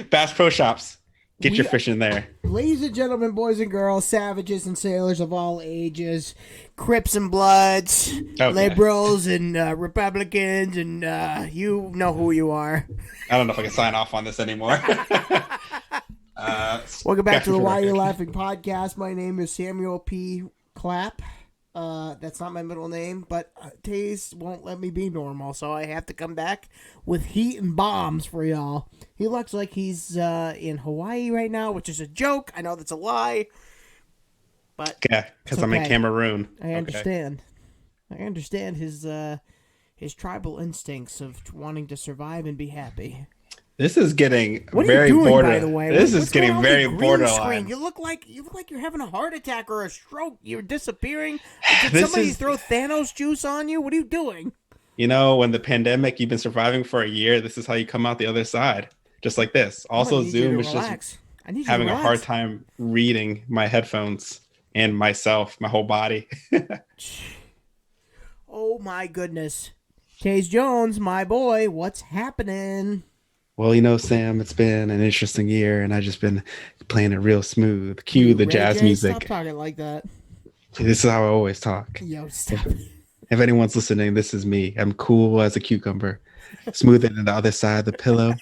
Bass Pro Shops. Get your We, fish in there. ladies and gentlemen, boys and girls, savages and sailors of all ages, Crips and Bloods, Okay. liberals and Republicans, and you know who you are. I don't know if I can sign off on this anymore. Welcome back Scratch to me the for Why You record. Laughing podcast. My name is Samuel P. Clapp. That's not my middle name, but Taze won't let me be normal, so I have to come back with heat and bombs for y'all. He looks like he's in Hawaii right now, which is a joke. I know that's a lie, but Yeah, it's because I'm in okay. Cameroon. I Okay. understand. I understand his tribal instincts of wanting to survive and be happy. This is getting What are you very doing, by the border. way? This is What's going getting on with your very green screen? borderline. You look like you're having a heart attack or a stroke. You're disappearing. Did This somebody is, throw Thanos juice on you? What are you doing? when the pandemic, you've been surviving for a year. This is how you come out the other side, just like this. I'm gonna Also, need you to Zoom is just relax. I need you to having a hard relax. time reading my headphones and myself, my whole body. Oh my goodness, Chase Jones, my boy, what's happening? Well, Sam, it's been an interesting year, and I've just been playing it real smooth. Cue You the Ray jazz J, stop music. talking like that. This is how I always talk. Yo, If, stop it. if anyone's listening, this is me. I'm cool as a cucumber, smoother than the other side of the pillow.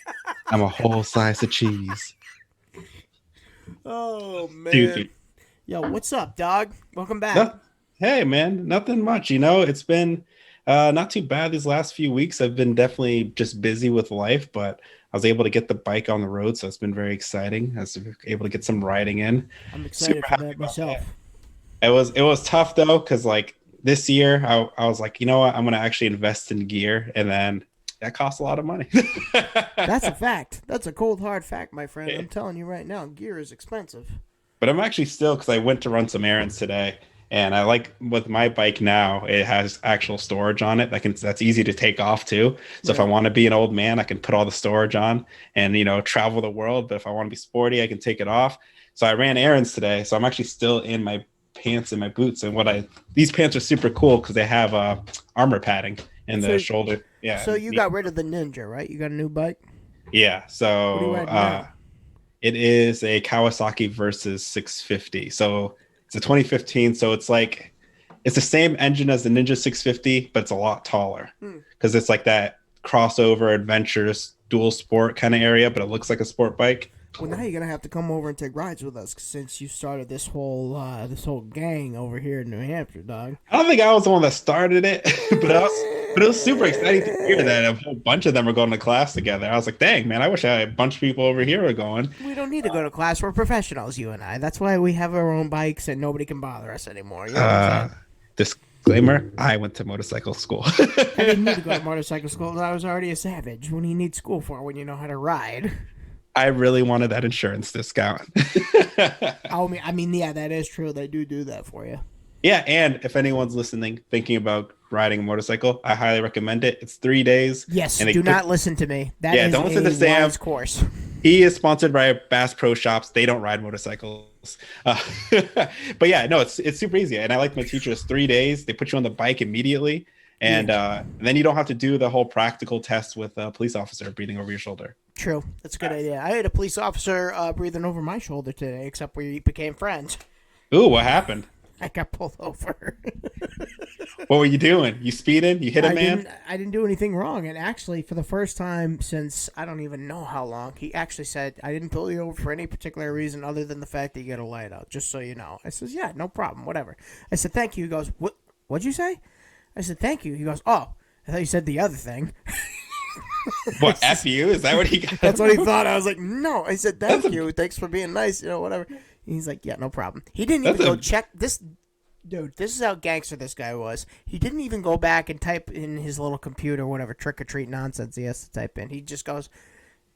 I'm a whole slice of cheese. Oh man. Stupid. Yo, what's up, dog? Welcome back. No, hey, man, nothing much. It's been not too bad these last few weeks. I've been definitely just busy with life, but I was able to get the bike on the road, so it's been very exciting. I was able to get some riding in. I'm excited Super for happy that about that. myself. It was tough though, because like this year I was like, you know what, I'm gonna actually invest in gear, and then that costs a lot of money. That's a fact. That's a cold hard fact, my friend. I'm telling you right now, gear is expensive. But I'm actually still, because I went to run some errands today, and I like with my bike now, it has actual storage on it that's easy to take off too. So if I Right. want to be an old man, I can put all the storage on and travel the world. But if I want to be sporty, I can take it off. So I ran errands today, so I'm actually still in my pants and my boots. And these pants are super cool because they have armor padding in the So shoulder. Yeah, so you got rid of the Ninja, right? You got a new bike? yeah. What are you So riding now? it is a Kawasaki versus 650. So it's a 2015. So it's the same engine as the Ninja 650, but it's a lot taller Hmm. because it's like that crossover adventurous dual sport kind of area, but it looks like a sport bike. Well, now you're gonna have to come over and take rides with us since you started this whole gang over here in New Hampshire, dog. I don't think I was the one that started it, but it was super exciting to hear that a whole bunch of them are going to class together. I was like, dang, man, I wish I had a bunch of people over here were going. We don't need to go to class. We're professionals, you and I. That's why we have our own bikes and nobody can bother us anymore. You know what I'm Uh, saying? Disclaimer, I went to motorcycle school. I didn't need to go to motorcycle school. I was already a savage. What do you need school for when you know how to ride? I really wanted that insurance discount. I mean, yeah, that is true. They do that for you. Yeah, and if anyone's listening, thinking about riding a motorcycle, I highly recommend it. It's 3 days, Yes, and do not listen to me. That yeah, is don't listen a to Sam. wise course. He is sponsored by Bass Pro Shops. They don't ride motorcycles, uh, but yeah, no, it's super easy. And I like my teachers. 3 days, they put you on the bike immediately, and Yeah, then you don't have to do the whole practical test with a police officer breathing over your shoulder. true. That's a good idea. I had a police officer breathing over my shoulder today, except we became friends. Ooh, what happened? I got pulled over. What were you doing? You speeding? You hit a I man? didn't. I didn't do anything wrong, and actually, for the first time since I don't even know how long, he actually said, "I didn't pull you over for any particular reason other than the fact that you get a light out. Just so you know." I says, "Yeah, no problem, whatever." I said, "Thank you." He goes, "What? What'd you say?" I said, "Thank you." He goes, "Oh, I thought you said the other thing." What, F you? Is that what he got? That's what he thought. I was like, "No." I said, That's "Thank a you. Thanks for being nice. Whatever." He's like, "Yeah, no problem." He didn't that's even go a check this. Dude, this is how gangster this guy was. He didn't even go back and type in his little computer whatever trick or treat nonsense he has to type in. He just goes,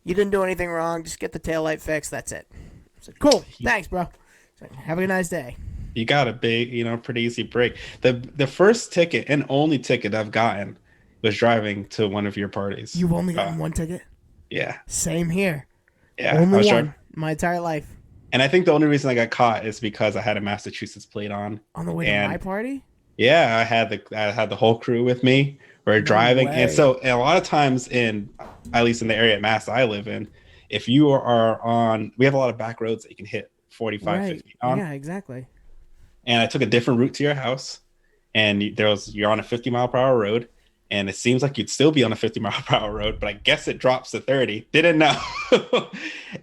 "You didn't do anything wrong. Just get the taillight fixed. That's it." I said, "Cool. Thanks, bro." So, have a nice day. you got a big, pretty easy break. The first ticket and only ticket I've gotten was driving to one of your parties. You've only gotten one ticket? Yeah, Same here. yeah. I Only was one driving, my entire life. and I think the only reason I got caught is because I had a Massachusetts plate on, On the way to my and party? yeah, I had the whole crew with me. We're No driving, and way. so and a lot of times at least in the area of Mass I live in, if you are on, we have a lot of back roads that you can hit 45, Right. 50 on. Yeah, exactly. And I took a different route to your house, and you're on a 50-mile-per-hour road, and it seems like you'd still be on a 50-mile-per-hour road, but I guess it drops to 30. Didn't know.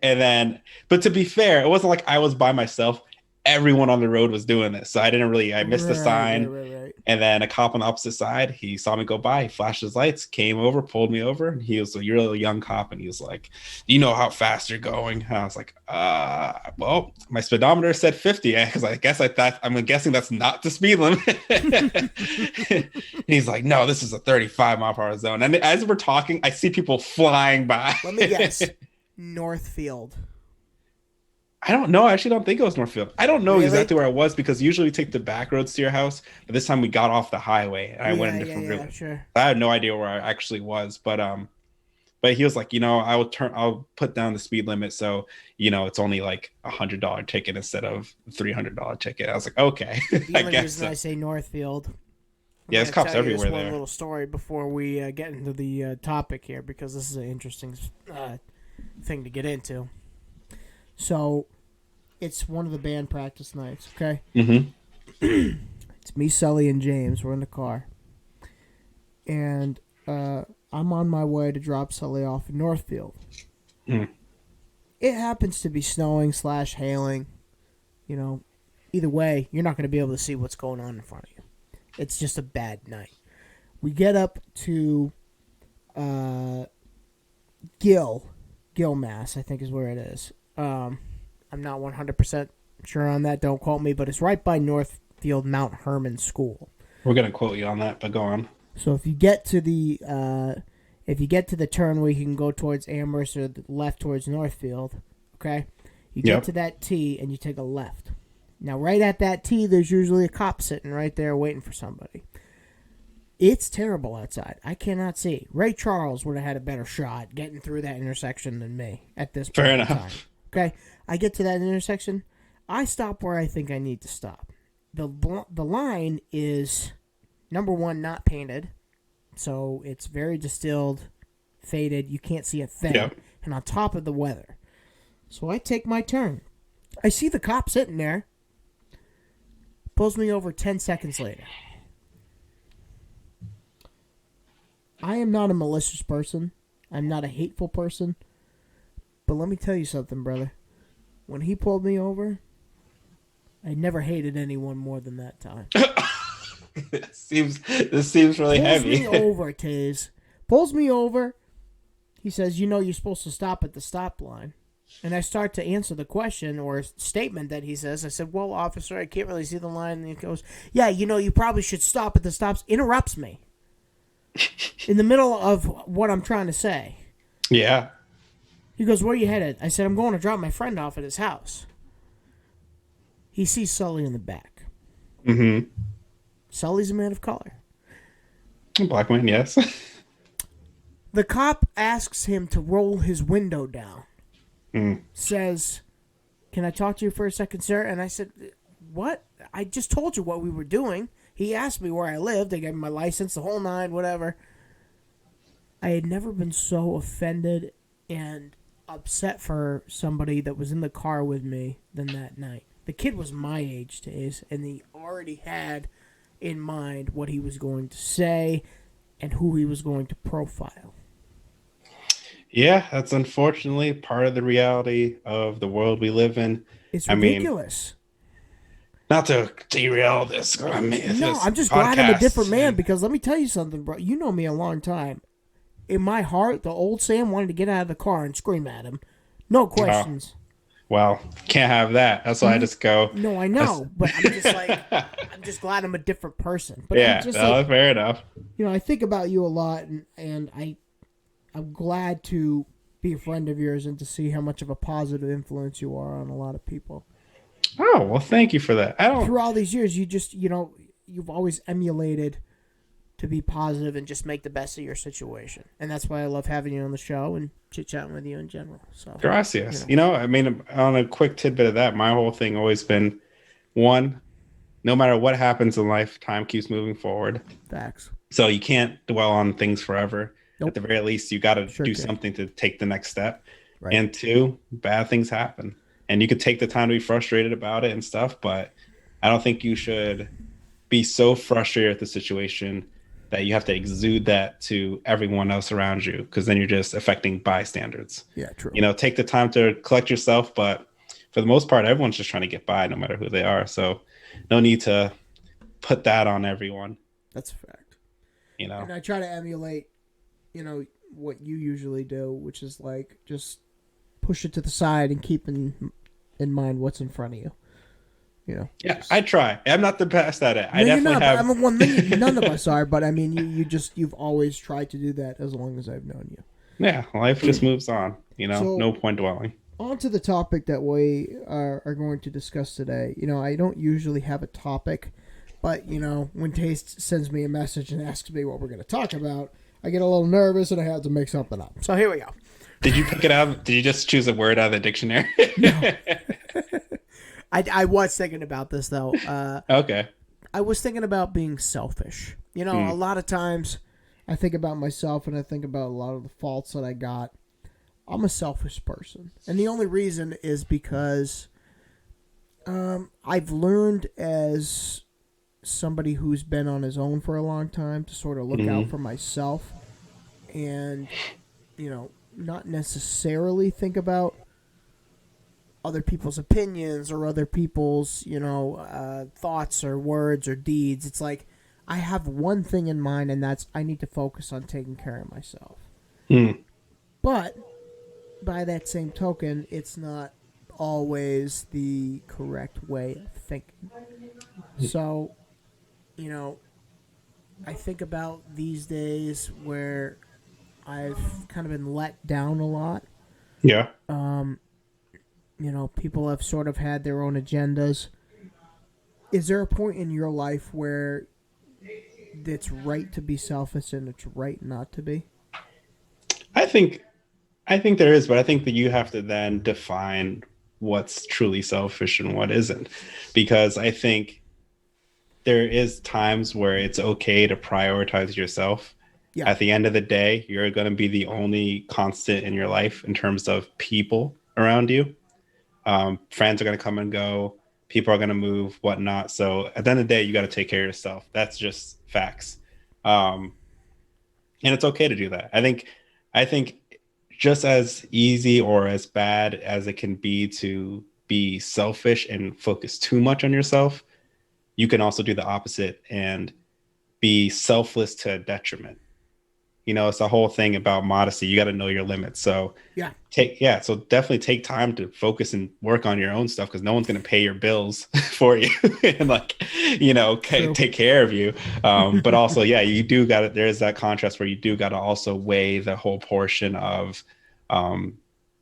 And then, but to be fair, it wasn't like I was by myself. Everyone on the road was doing this, so I didn't really. I missed the Right, right, sign, right, right. and then a cop on the opposite side, he saw me go by, he flashed his lights, came over, pulled me over, and he was a really young cop, and he was like, "Do you know how fast you're going?" And I was like, well, my speedometer said 50, because I guess I thought I'm guessing that's not the speed limit." And he's like, "No, this is a 35 mile per hour zone." And as we're talking, I see people flying by. Let me guess. Northfield. I don't know. I actually don't think it was Northfield. I don't know Really? exactly where I was because usually we take the back roads to your house, but this time we got off the highway and I went Yeah, a yeah, different yeah, route. sure. I had no idea where I actually was, but he was like, I'll put down the speed limit so it's only like $100 ticket instead of $300 ticket. I was like, okay, The I only guess reason so. I say Northfield, I'm Yeah, going there's to cops tell you this everywhere one there. little story before we get into the topic here because this is an interesting thing to get into. So, it's one of the band practice nights, okay? Mm-hmm. It's me, Sully, and James. We're in the car. And I'm on my way to drop Sully off in Northfield. Mm. It happens to be snowing / hailing. You know, either way, you're not going to be able to see what's going on in front of you. It's just a bad night. We get up to Gill, Mass, I think is where it is. I'm not 100% sure on that. Don't quote me, but it's right by Northfield Mount Herman School. We're gonna quote you on that, but go on. So if you get to the turn where you can go towards Amherst or the left towards Northfield, okay, you get Yep. to that T and you take a left. Now, right at that T, there's usually a cop sitting right there waiting for somebody. It's terrible outside. I cannot see. Ray Charles would have had a better shot getting through that intersection than me at this point Fair in time. enough. Okay, I get to that intersection. I stop where I think I need to stop. The line is, number one, not painted, so it's very distilled, faded. You can't see a thing. Yep. And on top of the weather. So I take my turn. I see the cop sitting there. Pulls me over 10 seconds later. I am not a malicious person. I'm not a hateful person. But let me tell you something, brother. When he pulled me over, I never hated anyone more than that time. This seems really Pulls heavy. me over, Taze. Pulls me over. He says, you're supposed to stop at the stop line. And I start to answer the question or statement that he says. I said, well, officer, I can't really see the line. And he goes, yeah, you probably should stop at the stops. Interrupts me in the middle of what I'm trying to say. Yeah. He goes, where are you headed? I said, I'm going to drop my friend off at his house. He sees Sully in the back. Mm-hmm. Sully's a man of color. Black man, yes. The cop asks him to roll his window down. Mm. Says, can I talk to you for a second, sir? And I said, what? I just told you what we were doing. He asked me where I lived. I gave him my license, the whole nine, whatever. I had never been so offended and upset for somebody that was in the car with me than that night. The kid was my age, Taze, and he already had in mind what he was going to say and who he was going to profile. Yeah, that's unfortunately part of the reality of the world we live in. It's I mean, ridiculous. not to derail this. No, this I'm just glad I'm a different man and- because let me tell you something, bro. You know me a long time. In my heart, the old Sam wanted to get out of the car and scream at him. No questions. Well, can't have that. That's why I just go. No, I know, but I'm just like, I'm just glad I'm a different person. But Yeah, I'm just no, like, fair enough. I think about you a lot, and I'm glad to be a friend of yours and to see how much of a positive influence you are on a lot of people. Oh, well, thank you for that. I don't. Through all these years, you just, you've always emulated to be positive and just make the best of your situation. And that's why I love having you on the show and chit-chatting with you in general. So, Gracias. I mean, on a quick tidbit of that, my whole thing always been one, no matter what happens in life, time keeps moving forward. facts. So you can't dwell on things forever. Nope. At the very least, you got to Sure do can. something to take the next step. Right. And two, bad things happen. And you could take the time to be frustrated about it and stuff, but I don't think you should be so frustrated at the situation that you have to exude that to everyone else around you, because then you're just affecting bystanders. Yeah, true. Take the time to collect yourself, but for the most part, everyone's just trying to get by no matter who they are. So no need to put that on everyone, That's a fact. you know. And I try to emulate, what you usually do, which is like just push it to the side and keep in mind what's in front of you. Yeah, Just, I try. I'm not the best at it. no, I you're definitely not. have. I mean, well, none of us are. But I mean, you've always tried to do that as long as I've known you. Yeah, life just moves on. So No point dwelling. on to the topic that we are going to discuss today. I don't usually have a topic, but when Taste sends me a message and asks me what we're going to talk about, I get a little nervous and I have to make something up. So here we go. Did you pick it up? Did you just choose a word out of the dictionary? No. I was thinking about this though. Okay. I was thinking about being selfish. A lot of times I think about myself and I think about a lot of the faults that I got. I'm a selfish person. And the only reason is because I've learned as somebody who's been on his own for a long time to sort of look out for myself and, not necessarily think about other people's opinions or other people's, thoughts or words or deeds. It's like I have one thing in mind, and that's I need to focus on taking care of myself. But by that same token, it's not always the correct way of thinking. So, I think about these days where I've kind of been let down a lot. Yeah. People have sort of had their own agendas. Is there a point in your life where it's right to be selfish and it's right not to be? I think there is, but I think that you have to then define what's truly selfish and what isn't. Because I think there is times where it's okay to prioritize yourself. Yeah. At the end of the day, you're going to be the only constant in your life in terms of people around you. Friends are going to come and go. People are going to move, whatnot. So at the end of the day, you got to take care of yourself. That's just facts. And it's okay to do that. I think just as easy or as bad as it can be to be selfish and focus too much on yourself, you can also do the opposite and be selfless to a detriment. It's a whole thing about modesty. You got to know your limits. So so definitely take time to focus and work on your own stuff, because no one's going to pay your bills for you and take care of you. But also, you do got to, there's that contrast where you do got to also weigh the whole portion of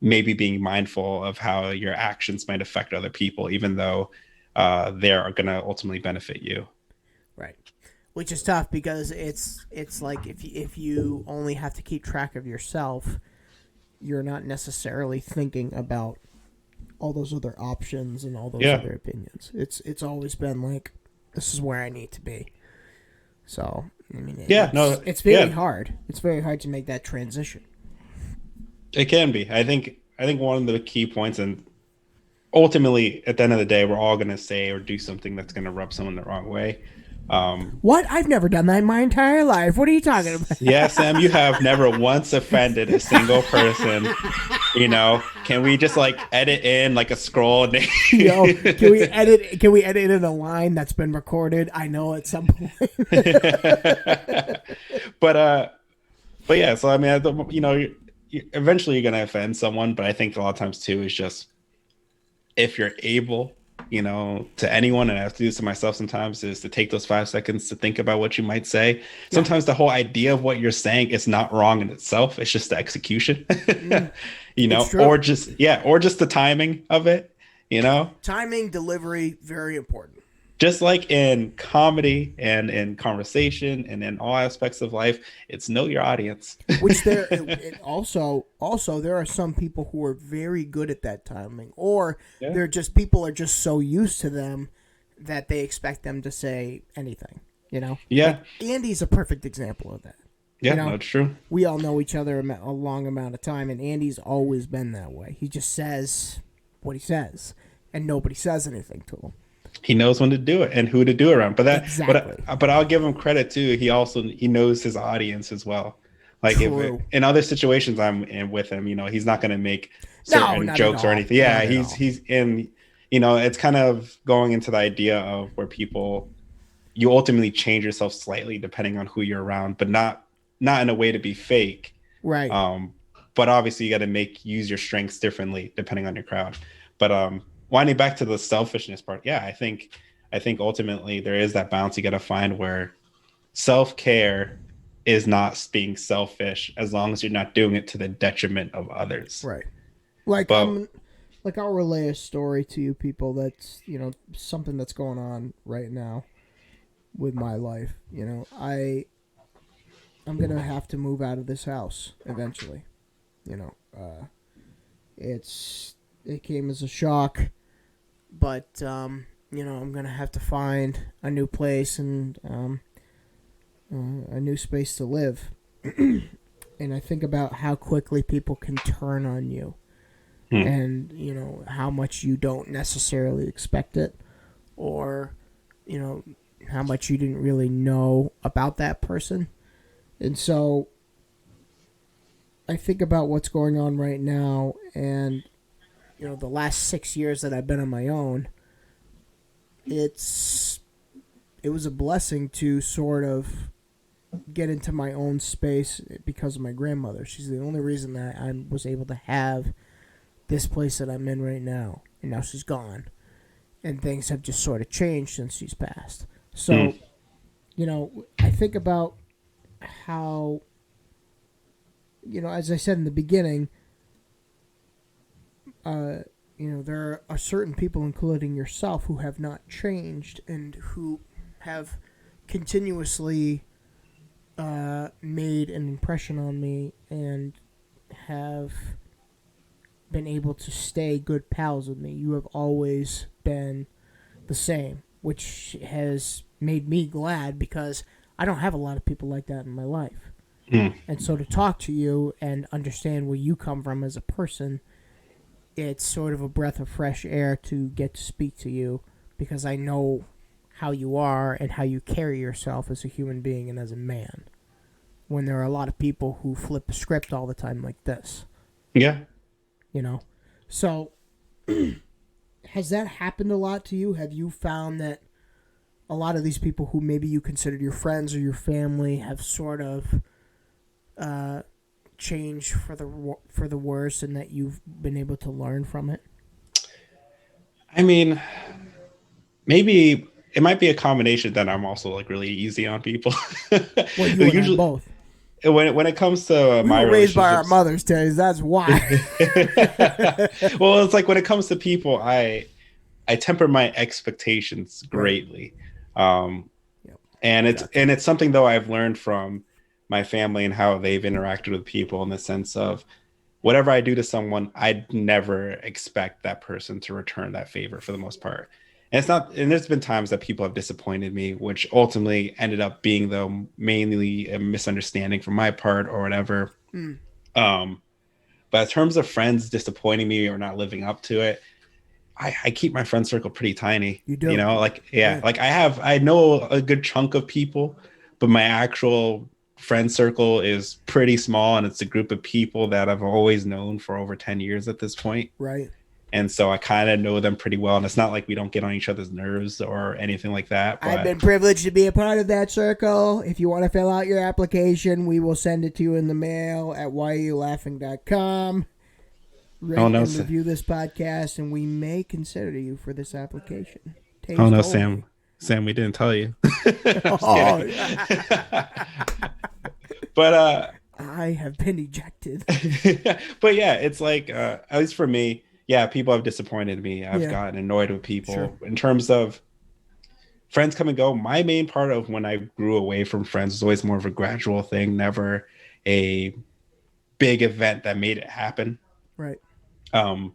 maybe being mindful of how your actions might affect other people, even though they are going to ultimately benefit you. Right. Which is tough because it's like if you only have to keep track of yourself, you're not necessarily thinking about all those other options and all those other opinions. It's always been like, this is where I need to be. So I mean, it's very hard. It's very hard to make that transition. It can be. I think one of the key points, and ultimately at the end of the day, we're all going to say or do something that's going to rub someone the wrong way. What? I've never done that in my entire life. What are you talking about? Yeah, Sam, you have never once offended a single person. Can we just edit in a scroll? Can we edit in a line that's been recorded? I know at some point. But yeah. So I mean, eventually you're gonna offend someone. But I think a lot of times too is just if you're able, to anyone, and I have to do this to myself sometimes, is to take those 5 seconds to think about what you might say. Yeah. Sometimes the whole idea of what you're saying is not wrong in itself. It's just the execution, or just the timing of it, Timing, delivery, very important. Just like in comedy and in conversation and in all aspects of life, it's know your audience. Which also there are some people who are very good at that timing, or they're just people are just so used to them that they expect them to say anything. Yeah. Like Andy's a perfect example of that. You Yeah, no, know, it's true. we all know each other a long amount of time, and Andy's always been that way. He just says what he says, and nobody says anything to him. He knows when to do it and who to do it around. But Exactly. but I'll give him credit too. He knows his audience as well. Like if True. in other situations I'm in with him, he's not going to make No, certain not at jokes or all. anything. Yeah, Not at all. he's in. It's kind of going into the idea of where people you ultimately change yourself slightly depending on who you're around, but not in a way to be fake. Right. Um, but obviously you got to use your strengths differently depending on your crowd. But winding back to the selfishness part, yeah, I think ultimately there is that balance you got to find where self-care is not being selfish as long as you're not doing it to the detriment of others. Right. Like But I'll relay a story to you people that's something that's going on right now with my life. I'm gonna have to move out of this house eventually. You know, it came as a shock, but I'm gonna have to find a new place and a new space to live. And I think about how quickly people can turn on you, and how much you don't necessarily expect it, or how much you didn't really know about that person. And so I think about what's going on right now, and the last 6 years that I've been on my own. It was a blessing to sort of get into my own space because of my grandmother. She's the only reason that I was able to have this place that I'm in right now. And now she's gone. And things have just sort of changed since she's passed. So, I think about how, as I said in the beginning, there are certain people, including yourself, who have not changed and who have continuously made an impression on me and have been able to stay good pals with me. You have always been the same, which has made me glad because I don't have a lot of people like that in my life. And so to talk to you and understand where you come from as a person, it's sort of a breath of fresh air to get to speak to you because I know how you are and how you carry yourself as a human being and as a man. When there are a lot of people who flip the script all the time like this. yeah, So has that happened a lot to you? Have you found that a lot of these people who maybe you considered your friends or your family have sort of changed for the worse, and that you've been able to learn from it? I mean, maybe it might be a combination that I'm also like really easy on people. Well, you and I Usually, both. when it comes to We my were raised by our relationships, mothers, Terry. That's why. well, it's like when it comes to people, I temper my expectations Right. greatly, um, Yep. and Gotcha. it's something though I've learned from my family and how they've interacted with people in the sense of whatever I do to someone, I'd never expect that person to return that favor for the most part. And it's not, and there's been times that people have disappointed me, which ultimately ended up being though mainly a misunderstanding from my part or whatever. Mm, Um, but in terms of friends disappointing me or not living up to it, I keep my friend circle pretty tiny. you do. Like yeah, Yeah. like I know a good chunk of people, but my actual friend circle is pretty small, and it's a group of people that I've always known for over 10 years at this point. Right. And so I kind of know them pretty well. And it's not like we don't get on each other's nerves or anything like that. I've But been privileged to be a part of that circle. If you want to fill out your application, we will send it to you in the mail at whyarelaughing.com. oh Rate no, and review this podcast, and we may consider you for this application. oh Taze no, told me. Sam, we didn't tell you. I'm just Oh, kidding. But I have been ejected. but yeah, it's like at least for me, yeah, people have disappointed me. I've Yeah. gotten annoyed with Sure. people in terms of friends come and go. My main part of when I grew away from friends was always more of a gradual thing, never a big event that made it happen. Right. Um,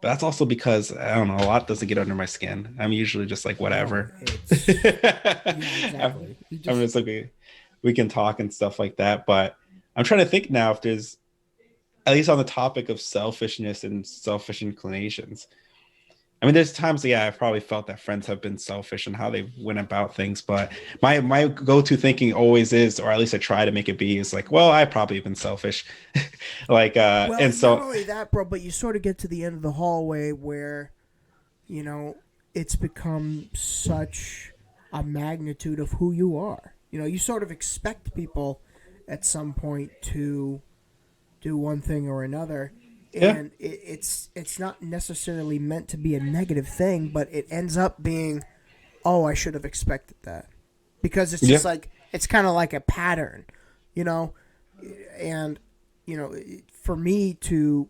but that's also because I don't know, a lot doesn't get under my skin. I'm usually just like No, whatever. it's yeah, I'm, exactly. You I'm just just okay. we can talk and stuff like that. But I'm trying to think now if there's, at least on the topic of selfishness and selfish inclinations. I mean, there's times, yeah, I've probably felt that friends have been selfish and how they went about things, but my go-to thinking always is, or at least I try to make it be, is like, well, I've probably been selfish. Like Well, and not so only that, bro, but you sort of get to the end of the hallway where, you know, it's become such a magnitude of who you are. You know, you sort of expect people at some point to do one thing or another, yeah, and it's not necessarily meant to be a negative thing, but it ends up being, oh, I should have expected that, because it's yeah, just like it's kind of like a pattern, you know, and you know, for me to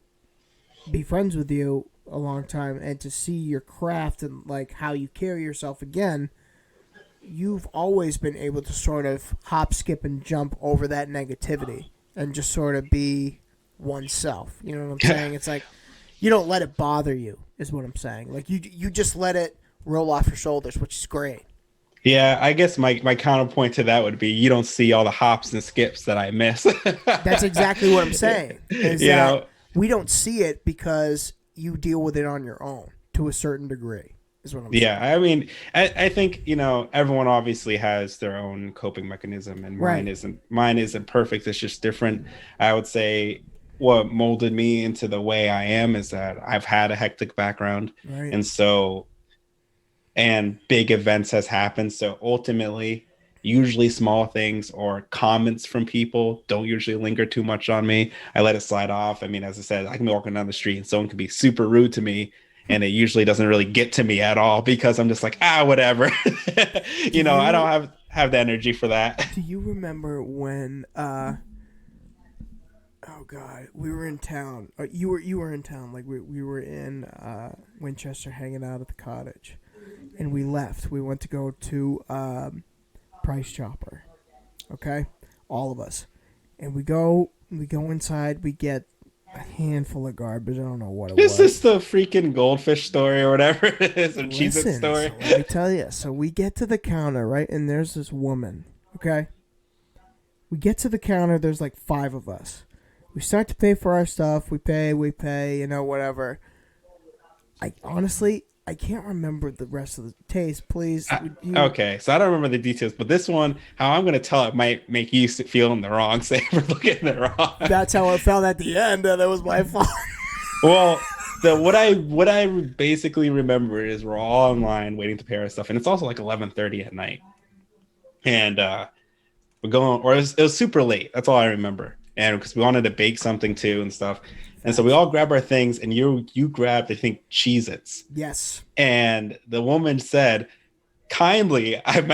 be friends with you a long time and to see your craft and like how you carry yourself again, you've always been able to sort of hop, skip, and jump over that negativity and just sort of be oneself. You know what I'm saying? It's like you don't let it bother you, is what I'm saying. Like you just let it roll off your shoulders, which is great. yeah. I guess my counterpoint to that would be you don't see all the hops and skips that I miss. That's exactly what I'm saying. Is You that know, we don't see it because you deal with it on your own to a certain degree. Is what I'm yeah. saying. I mean, I think everyone obviously has their own coping mechanism, and Right. mine isn't perfect. It's just different. I would say what molded me into the way I am is that I've had a hectic background, Right. and so and big events has happened. So ultimately, usually small things or comments from people don't usually linger too much on me. I let it slide off. I mean, as I said, I can be walking down the street and someone can be super rude to me. And it usually doesn't really get to me at all because I'm just like, whatever. Do I don't you have the energy for that. do you remember when oh god, we were in town. You were in town. Like we were in Winchester hanging out at the cottage. And we left. We went to go to Price Chopper. Okay? All of us. And we go inside, we get a handful of garbage. I don't know what it Is this was. the freaking goldfish story or whatever it is, or Cheez It Listen, story? so let me tell you. So we get to the counter, right? And there's this woman. Okay? We get to the counter, there's like five of us. We start to pay for our stuff. We pay, whatever. I honestly, I can't remember the rest of the taste. Please, would you? Okay, so I don't remember the details, but this one, how I'm going to tell it might make you feel in the wrong, say for looking in the wrong. That's how I felt at the end. That was my fault. Well, the what I basically remember is we're all online waiting to pay our stuff, and it's also like 11:30 at night, and we're going, or it was super late. That's all I remember, and because we wanted to bake something too and stuff, and so we Facts. all grab our things, and you grabbed, I think, Cheez-Its, Yes. and the woman said, kindly, I'm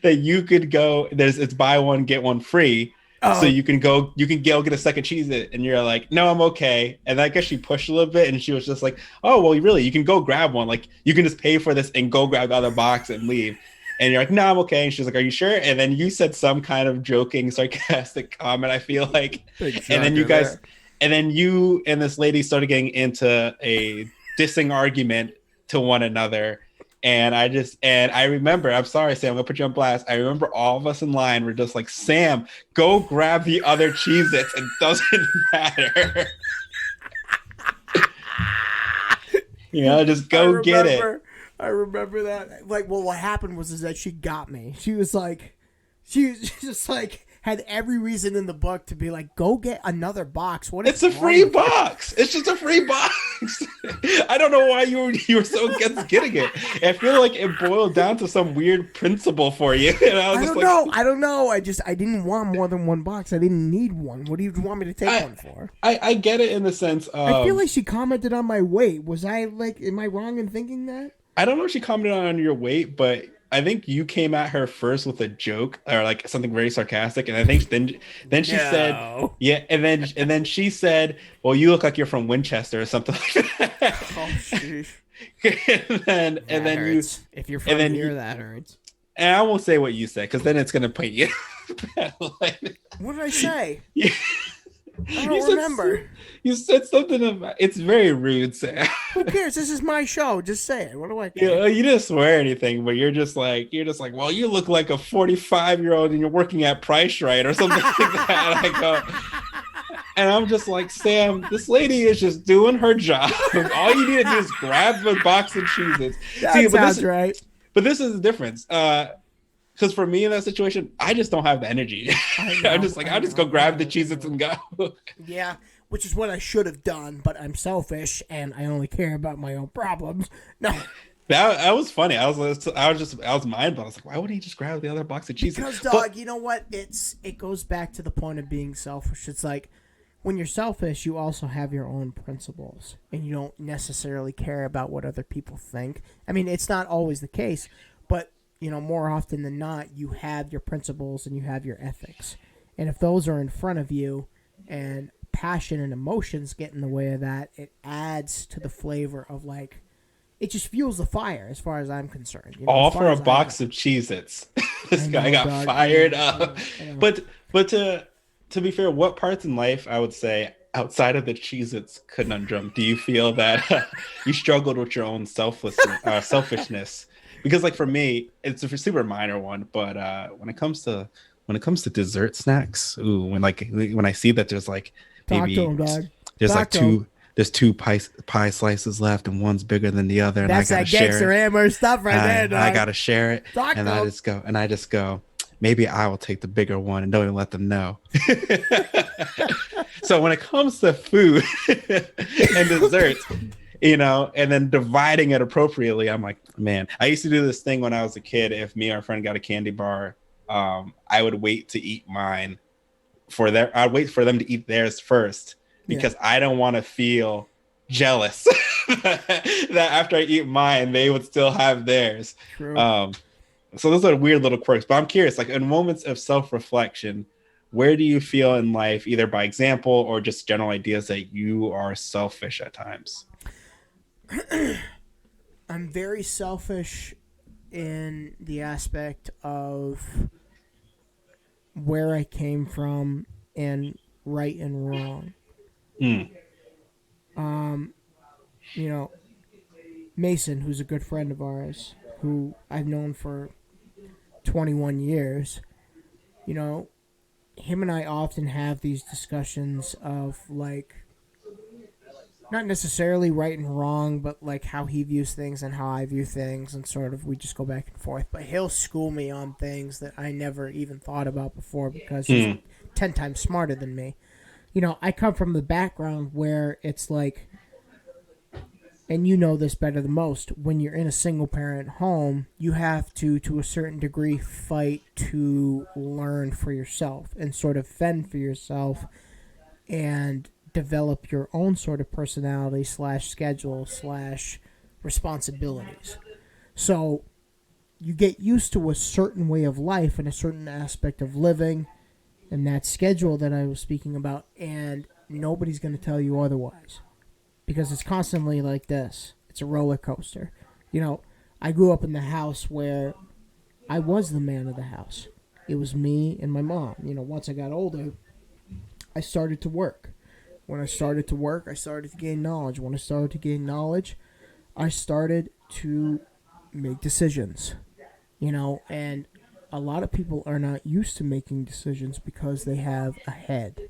that you could go, it's buy one get one free, so Oh, you can go get a second cheese it, and you're like, no, I'm okay. And I guess she pushed a little bit and she was just like, oh well, really, you can go grab one, like you can just pay for this and go grab the other box and leave. And you're like, no, I'm okay. And she's like, are you sure? And then you said some kind of joking, sarcastic comment, I feel like. big And then you shocker guys, there. and then you and this lady started getting into a dissing argument to one another. And I remember, I'm sorry, Sam, I'm gonna put you on blast. I remember all of us in line were just like, Sam, go grab the other Cheez Its. It doesn't matter. Just I go get it. remember. I remember that. Like, well, what happened was is that she got me. She was like, she was just like had every reason in the book to be like, go get another box. What It's is a wrong free with you? box. It's just a free box. I don't know why you were so against getting it. I feel like it boiled down to some weird principle for you. And I was I just don't like, know. I don't know. I didn't want more than one box. I didn't need one. What do you want me to take I, one for? I get it in the sense I feel of, like she commented on my weight. Was I like, am I wrong in thinking that? I don't know if she commented on your weight, but I think you came at her first with a joke or like something very sarcastic, and I think then she said, No. yeah, and then she said, well, you look like you're from Winchester or something like that. Oh, sheesh. And That then you hurts. If you're and from then here, you, that hurts. and I won't say what you said because then it's gonna put you. Like, What did I say? yeah. I You don't said remember. you said something about it's very rude, Sam. Who cares? This is my show. Just say it. What do I care? You didn't swear anything, but you're just like, well, you look like a 45-year-old and you're working at Price Right or something like that. I go, and I'm just like, Sam, this lady is just doing her job. All you need to do is grab a box of Cheez-Its. See, That sounds right. but this is the difference. Because for me in that situation, I just don't have the energy. I I'm know. just like, I I'll just go know. I grab the know. Cheez-Its and go. Yeah, which is what I should have done, but I'm selfish and I only care about my own problems. No, That was funny. I was mind blown. I was like, why wouldn't he just grab the other box of because Cheez-Its? dog, you know what? It goes back to the point of being selfish. It's like when you're selfish, you also have your own principles and you don't necessarily care about what other people think. I mean, it's not always the case, but more often than not, you have your principles and you have your ethics. And if those are in front of you and passion and emotions get in the way of that, it adds to the flavor of like it just fuels the fire as far as I'm concerned. As All far for a as I know. box of Cheez-Its. This I guy know, got dog. fired I up. know, I know. But to be fair, what parts in life I would say outside of the Cheez-Its conundrum do you feel that you struggled with your own selfishness? Because like for me, it's a super minor one, but when it comes to dessert snacks, ooh, when I see that there's like Talk to maybe him, dog. there's like Talk to him. two pie slices left and one's bigger than the other and I That's gotta that share gangster it. hammer stuff right there, I dog. gotta share it, Talk and to him. I just go, maybe I will take the bigger one and don't even let them know. So when it comes to food and desserts, and then dividing it appropriately, I'm like, man, I used to do this thing when I was a kid. If me or a friend got a candy bar, I would wait to eat mine I'd wait for them to eat theirs first Yeah. because I don't want to feel jealous that after I eat mine, they would still have theirs. True. So those are weird little quirks. But I'm curious, like in moments of self-reflection, where do you feel in life, either by example or just general ideas, that you are selfish at times? I'm very selfish in the aspect of where I came from and right and wrong. Mm. Um, you know, Mason, who's a good friend of ours, who I've known for 21 years, you know, him and I often have these discussions of like not necessarily right and wrong, but like how he views things and how I view things, and sort of we just go back and forth. But he'll school me on things that I never even thought about before because he's Mm. 10 times smarter than me. I come from the background where it's like, and you know this better than most, when you're in a single parent home, you have to a certain degree, fight to learn for yourself and sort of fend for yourself and develop your own sort of personality slash schedule slash responsibilities. So you get used to a certain way of life and a certain aspect of living and that schedule that I was speaking about, and nobody's going to tell you otherwise because it's constantly like this. It's a roller coaster. I grew up in the house where I was the man of the house. It was me and my mom. Once I got older, I started to work. When I started to work, I started to gain knowledge. When I started to gain knowledge, I started to make decisions. And a lot of people are not used to making decisions because they have a head,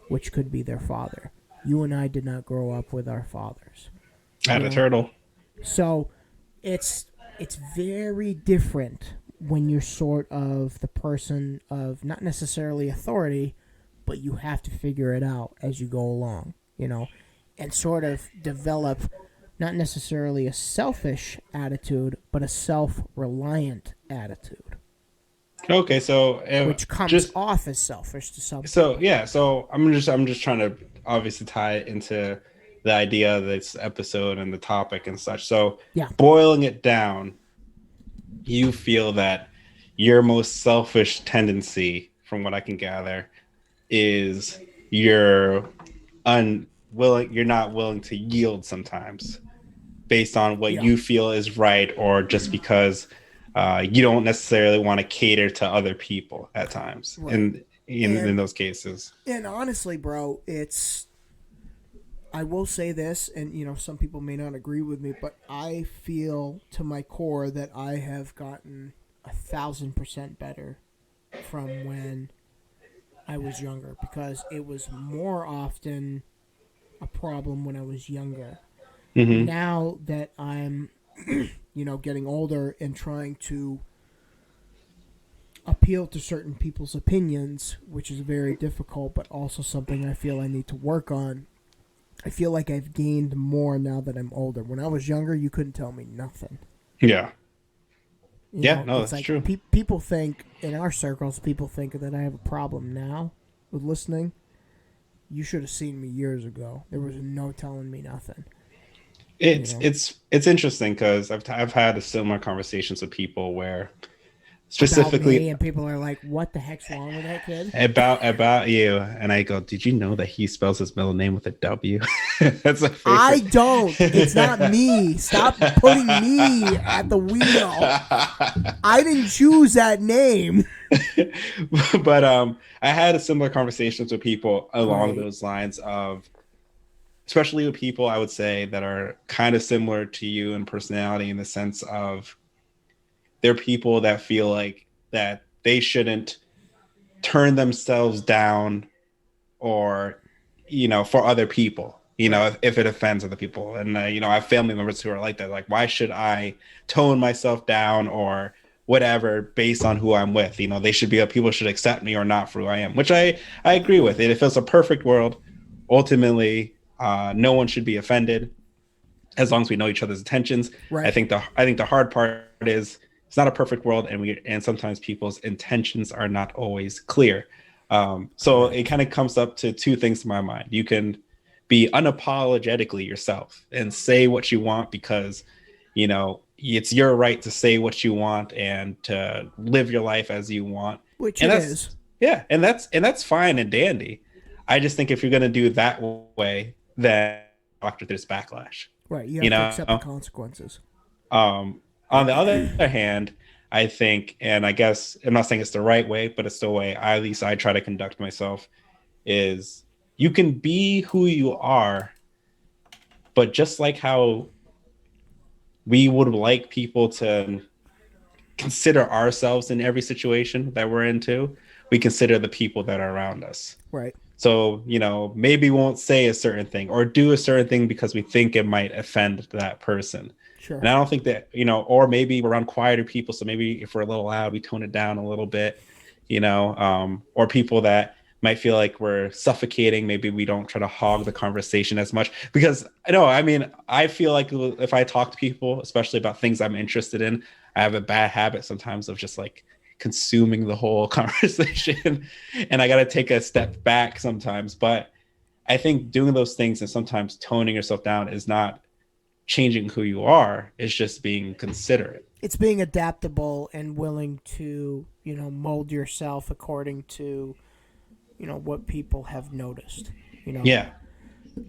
which could be their father. You and I did not grow up with our fathers. I had You a know? turtle. So it's very different when you're sort of the person of not necessarily authority, but you have to figure it out as you go along, and sort of develop not necessarily a selfish attitude, but a self-reliant attitude, Okay, so which comes just off as selfish to some so people. yeah, so I'm just trying to obviously tie it into the idea of this episode and the topic and such. So Yeah. boiling it down, you feel that your most selfish tendency, from what I can gather, is you're you're not willing to yield sometimes based on what Yeah. you feel is right, or just because you don't necessarily want to cater to other people at times. Right. And in And those cases. and honestly, bro, it's I will say this, and some people may not agree with me, but I feel to my core that I have gotten 1,000% better from when I was younger because it was more often a problem when I was younger. Hmm. Now that I'm, getting older and trying to appeal to certain people's opinions, which is very difficult, but also something I feel I need to work on. I feel like I've gained more now that I'm older. When I was younger, you couldn't tell me nothing. Yeah. Yeah, no, It's that's like true. people think in our circles, people think that I have a problem now with listening. You should have seen me years ago. There was no telling me nothing. You It's know it's it's interesting because I've had a similar conversations with people where about me, specifically and people are like, "What the heck's wrong with that kid?" about you, and I go, did you know that he spells his middle name with a W? That's my I favorite. don't. It's not me. Stop putting me at the wheel. I didn't choose that name. But I had a similar conversations with people along Great. those lines of, especially with people I would say that are kind of similar to you in personality, in the sense of they're people that feel like that they shouldn't turn themselves down, or for other people, Right. if it offends other people. And I have family members who are like that, like, why should I tone myself down or whatever based on who I'm with? They should be, people should accept me or not for who I am, which I agree with it. If it's a perfect world, ultimately no one should be offended as long as we know each other's intentions. I Right. think the hard part is it's not a perfect world, and sometimes people's intentions are not always clear. So it Correct. kind of comes up to two things in my mind. You can be unapologetically yourself and say what you want, because it's your right to say what you want and to live your life as you want. Which And it that's is. yeah, and that's fine and dandy. I just think if you're going to do it that way, then after there's backlash. Right. You You have to accept the know, consequences. on the other hand, I think, and I guess I'm not saying it's the right way, but it's the way at least I try to conduct myself, is you can be who you are, but just like how we would like people to consider ourselves in every situation that we're into, we consider the people that are around us. Right. So, maybe we won't say a certain thing or do a certain thing because we think it might offend that person. Sure. And I don't think that, or maybe we're around quieter people. So maybe if we're a little loud, we tone it down a little bit, or people that might feel like we're suffocating. Maybe we don't try to hog the conversation as much, because I mean, I feel like if I talk to people, especially about things I'm interested in, I have a bad habit sometimes of just like consuming the whole conversation, and I got to take a step back sometimes. But I think doing those things and sometimes toning yourself down is not changing who you are. It's just being considerate. It's being adaptable and willing to, mold yourself according to, what people have noticed. You know, Yeah,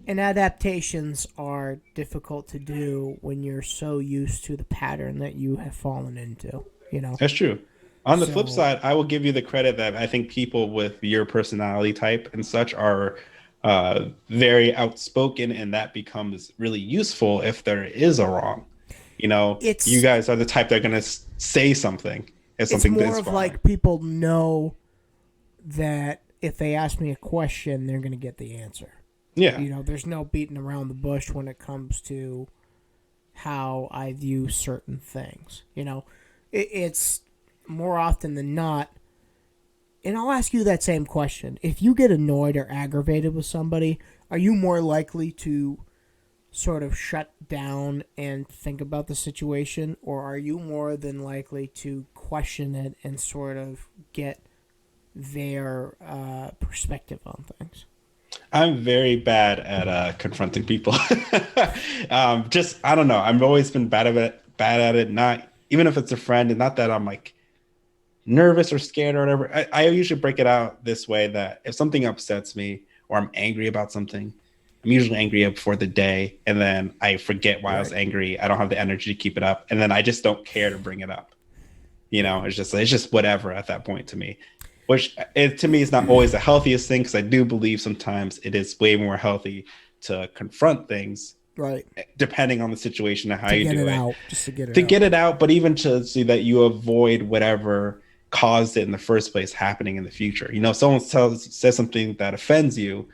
and adaptations are difficult to do when you're so used to the pattern that you have fallen into. that's true. On the flip So side, I will give you the credit that I think people with your personality type and such are very outspoken, and that becomes really useful if there is a wrong. You it's guys are the type that are going to say something if it's something more is of wrong. like people know that if they ask me a question, they're going to get the answer. Yeah, There's no beating around the bush when it comes to how I view certain things. It's more often than not. And I'll ask you that same question. If you get annoyed or aggravated with somebody, are you more likely to sort of shut down and think about the situation, or are you more than likely to question it and sort of get their perspective on things? I'm very bad at confronting people. Just I don't know. I've always been bad at it. Not even if it's a friend, and not that I'm like nervous or scared or whatever. I usually break it out this way: that if something upsets me or I'm angry about something, I'm usually angry for the day, and then I forget why I was Right. angry. I don't have the energy to keep it up, and then I just don't care to bring it up. It's just whatever at that point to me. which to me is not always the healthiest thing, because I do believe sometimes it is way more healthy to confront things Right. depending on the situation and how To you get do it it, out. Just to get it to out. get it out, but even to see that you avoid whatever caused it in the first place happening in the future. If someone says something that offends you,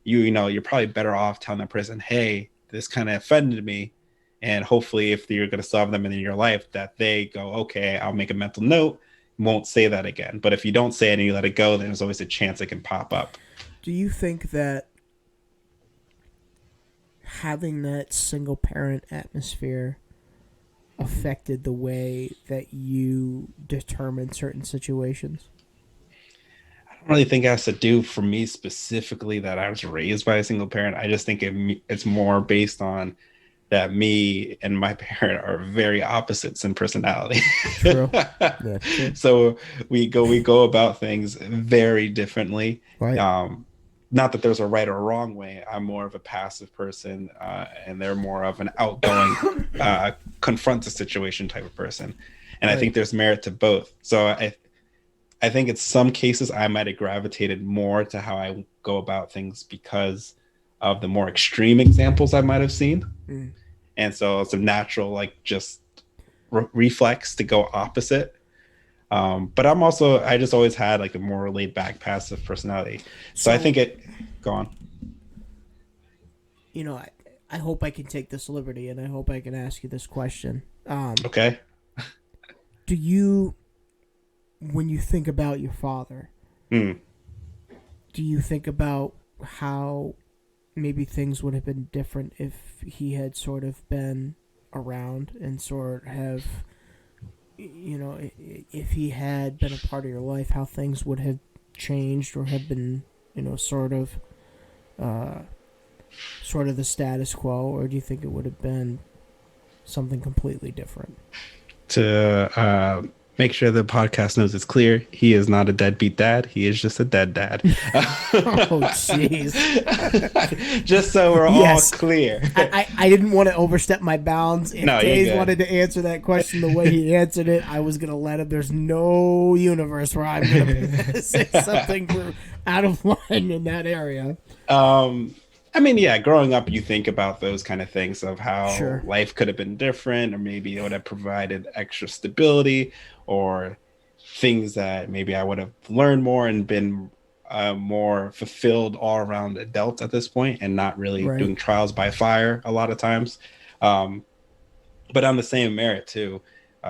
you're probably better off telling that person, hey, this kind of offended me. And hopefully if you're going to solve them in your life, that they go, okay, I'll make a mental note, won't say that again. But if you don't say it and you let it go, then there's always a chance it can pop up. Do you think that having that single parent atmosphere affected the way that you determine certain situations? I don't really think it has to do for me specifically that I was raised by a single parent. I just think it's more based on that me and my parent are very opposites in personality. True. That's true. So we go about things very differently. Right. Not that there's a right or wrong way. I'm more of a passive person, and they're more of an outgoing, confront the situation type of person. And I Right. think there's merit to both. So I think in some cases I might have gravitated more to how I go about things because of the more extreme examples I might have seen. Mm. And so it's a natural, like, just reflex to go opposite. But I just always had like a more laid back, passive personality. So I So, think it, go on. I hope I can take this liberty and I hope I can ask you this question. Okay. Do you, when you think about your father, Hmm. do you think about how maybe things would have been different if he had sort of been around and sort of have, if he had been a part of your life, how things would have changed or have been, uh, sort of the status quo, or do you think it would have been something completely different? To make sure the podcast knows it's clear, he is not a deadbeat dad. He is just a dead dad. Oh, jeez. Just so we're all Yes. clear. I didn't want to overstep my bounds. If No, you're Taze good. wanted to answer that question the way he answered it, I was going to let him. There's no universe where I'm going to say something out of line in that area. Um, I mean, yeah, growing up, you think about those kind of things of how Sure. life could have been different, or maybe it would have provided extra stability, or things that maybe I would have learned more and been more fulfilled all around adult at this point, and not really Right. doing trials by fire a lot of times. Um, but on the same merit too,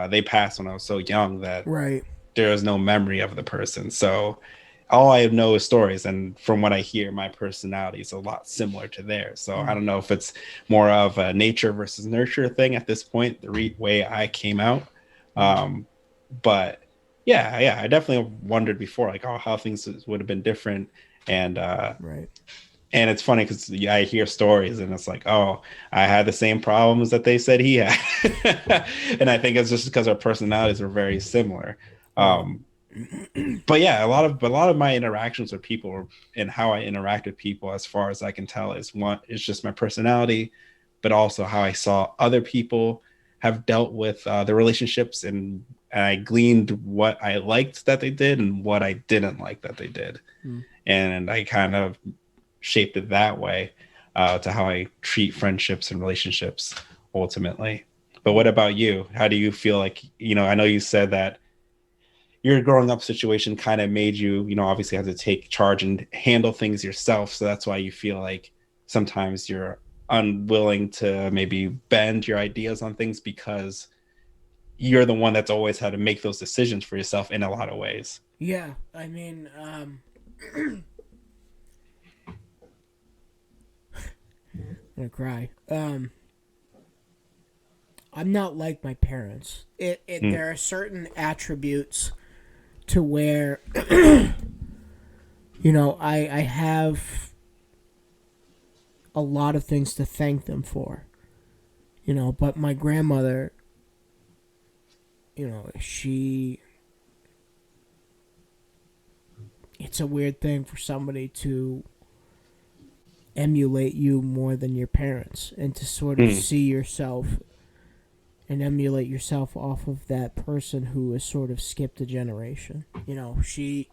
they passed when I was so young that Right. there is no memory of the person. So all I know is stories. And from what I hear, my personality is a lot similar to theirs. So I Mm. don't know if it's more of a nature versus nurture thing at this point, the way I came out. Mm. Um, but yeah, I definitely wondered before, like, oh, how things would have been different. And, Right. and it's funny because I hear stories and it's like, oh, I had the same problems that they said he had. And I think it's just because our personalities are very similar. Right. Um, but yeah, a lot of my interactions with people and how I interact with people, as far as I can tell, is just my personality, but also how I saw other people have dealt with the relationships, and I gleaned what I liked that they did and what I didn't like that they did, Mm. and I kind of shaped it that way, to how I treat friendships and relationships ultimately. But what Mm. about you? How do you feel like, I know you said that your growing up situation kind of made you, obviously have to take charge and handle things yourself. So that's why you feel like sometimes you're unwilling to maybe bend your ideas on things, because you're the one that's always had to make those decisions for yourself in a lot of ways. Yeah. I mean, I'm gonna cry. I'm not like my parents. Mm, There are certain attributes to where I have a lot of things to thank them for. But my grandmother, she it's a weird thing for somebody to emulate you more than your parents and to sort of mm, see yourself and emulate yourself off of that person who has sort of skipped a generation. She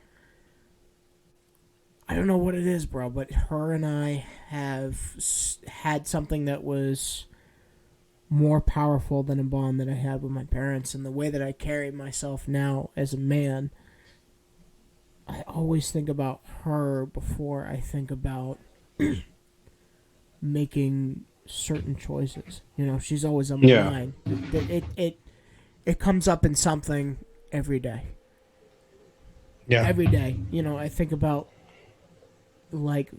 I don't know what it is, bro, but her and I have had something that was more powerful than a bond that I had with my parents, and the way that I carry myself now as a man. I always think about her before I think about making certain choices. You know, she's always on my Yeah. mind. It comes up in something every day. Yeah. Every day, you know, I think about like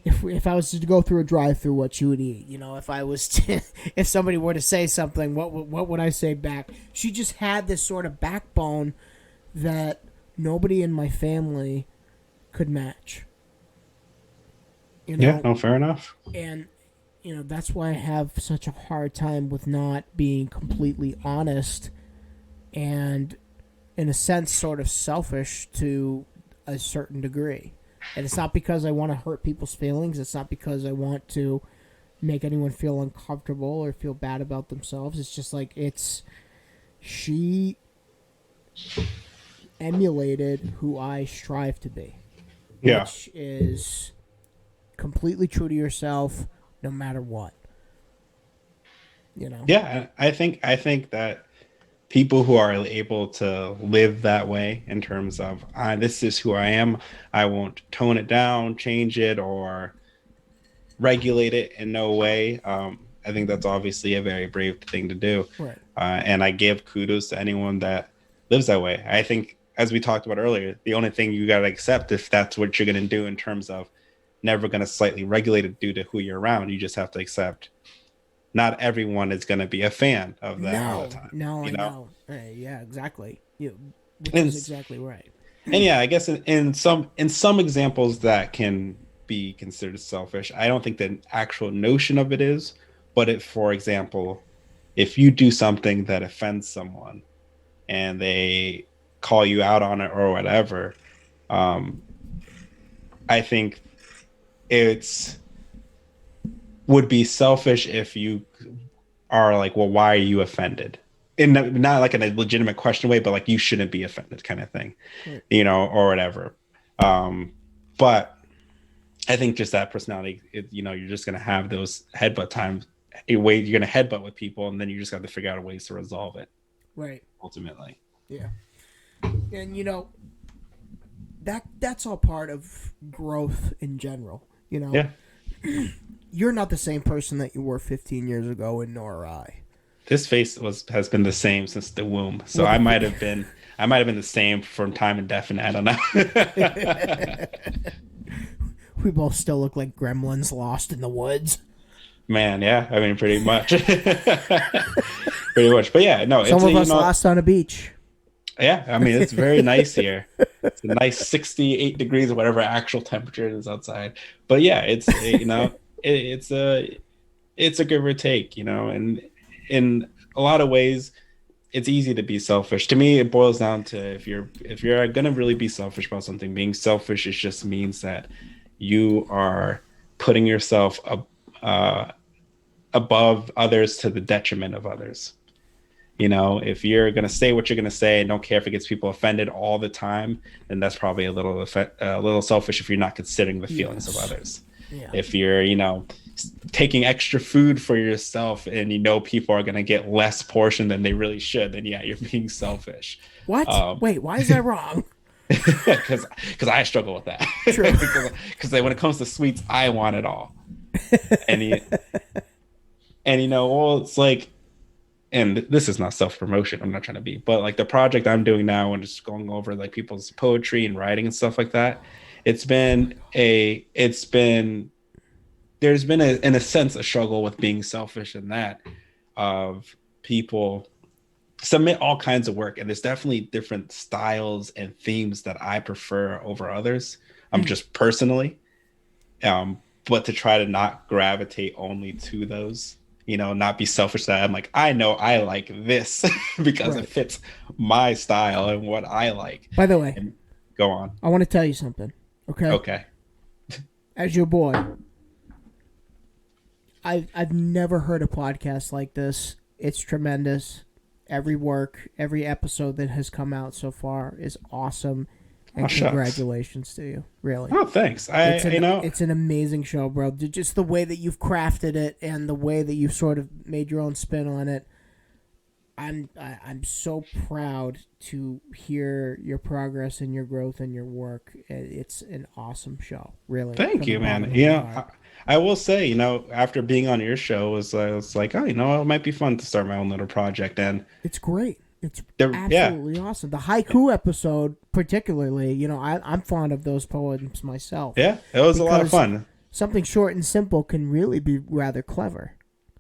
if I was to go through a drive-through, what you would eat. You know, if I was to, if somebody were to say something, what would I say back? She just had this sort of backbone that nobody in my family could match. You Yeah. know, No, fair enough. and you know that's why I have such a hard time with not being completely honest and, in a sense, sort of selfish to a certain degree. And it's not because I want to hurt people's feelings. It's not because I want to make anyone feel uncomfortable or feel bad about themselves. It's just like she emulated who I strive to be, Yeah. which is completely true to yourself no matter what. You know? Yeah. I think that people who are able to live that way in terms of this is who I am. I won't tone it down, change it, or regulate it in no way. I think that's obviously a very brave thing to do. Right. And I give kudos to anyone that lives that way. I think, as we talked about earlier, the only thing you got to accept, if that's what you're going to do in terms of never going to slightly regulate it due to who you're around, you just have to accept not everyone is going to be a fan of that all the No, time, no, you I know? know. Yeah, exactly. Which And is exactly right. and yeah, I guess in some examples that can be considered selfish. I don't think the actual notion of it is, but it, for example, if you do something that offends someone and they call you out on it or whatever, um, I think it's would be selfish if you are like, well, why are you offended? In not like in a legitimate question way, but like you shouldn't be offended kind of thing, Right. or whatever. But I think just that personality, you're just gonna have those headbutt times. You're gonna headbutt with people, and then you just got to figure out ways to resolve it. Right. Ultimately, Yeah. And that's all part of growth in general. yeah. You're not the same person that you were 15 years ago, and nor I. This face has been the same since the womb, so Well, I might have been the same from time indefinite. I don't know. we both still look like gremlins lost in the woods. Man, yeah, I mean, pretty much, pretty much. But yeah, no, Some it's of us lost on a beach. yeah. I mean, it's very nice here. It's a nice 68 degrees or whatever actual temperature it is outside. But yeah, it's a give or take, and in a lot of ways, it's easy to be selfish. To me, it boils down to if you're gonna really be selfish about something, being selfish, it just means that you are putting yourself above others to the detriment of others. If you're going to say what you're going to say and don't care if it gets people offended all the time, then that's probably a little selfish if you're not considering the feelings of Yes. others. Yeah. If you're, taking extra food for yourself and people are going to get less portion than they really should, then yeah, you're being selfish. What? Wait, why is that wrong? Because I struggle with that. True. Because when it comes to sweets, I want it all. And well, it's like, and this is not self-promotion, I'm not trying to be, but like the project I'm doing now and just going over like people's poetry and writing and stuff like that, it's been there's been in a sense a struggle with being selfish in that of people submit all kinds of work, and there's definitely different styles and themes that I prefer over others. I'm just personally, but to try to not gravitate only to those, not be selfish that I'm like, I know I like this because it Right. fits my style and what I like. By the way, And go on. I want to tell you something. Okay. Okay. As your boy, I've never heard a podcast like this. It's tremendous. Every episode that has come out so far is awesome. Oh And shucks. congratulations to you, really. Oh thanks. I you know It's an amazing show, bro. Just the way that you've crafted it and the way that you've sort of made your own spin on it. I'm so proud to hear your progress and your growth and your work. It's an awesome show, really, thank from the you, bottom man. of my Yeah, heart. I will say, after being on your show, was like, oh, it might be fun to start my own little project. And It's great. It's yeah, absolutely awesome. The haiku episode, particularly, I'm fond of those poems myself yeah, it was a lot of because fun. something short and simple can really be rather clever.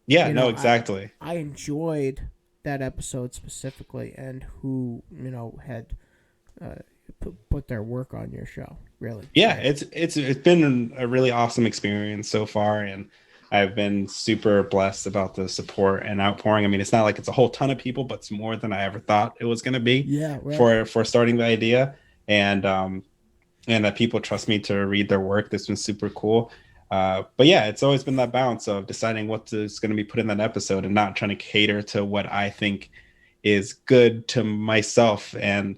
Yeah, You no, know, I exactly. I enjoyed that episode specifically, and who had uh, put their work on your show. Really Yeah, great. it's been a really awesome experience so far, and I've been super blessed about the support and outpouring. I mean, it's not like it's a whole ton of people, but it's more than I ever thought it was going to be Yeah, right. for starting the idea, and and that people trust me to read their work. That's been super cool. But yeah, it's always been that balance of deciding what is going to be put in that episode and not trying to cater to what I think is good to myself, and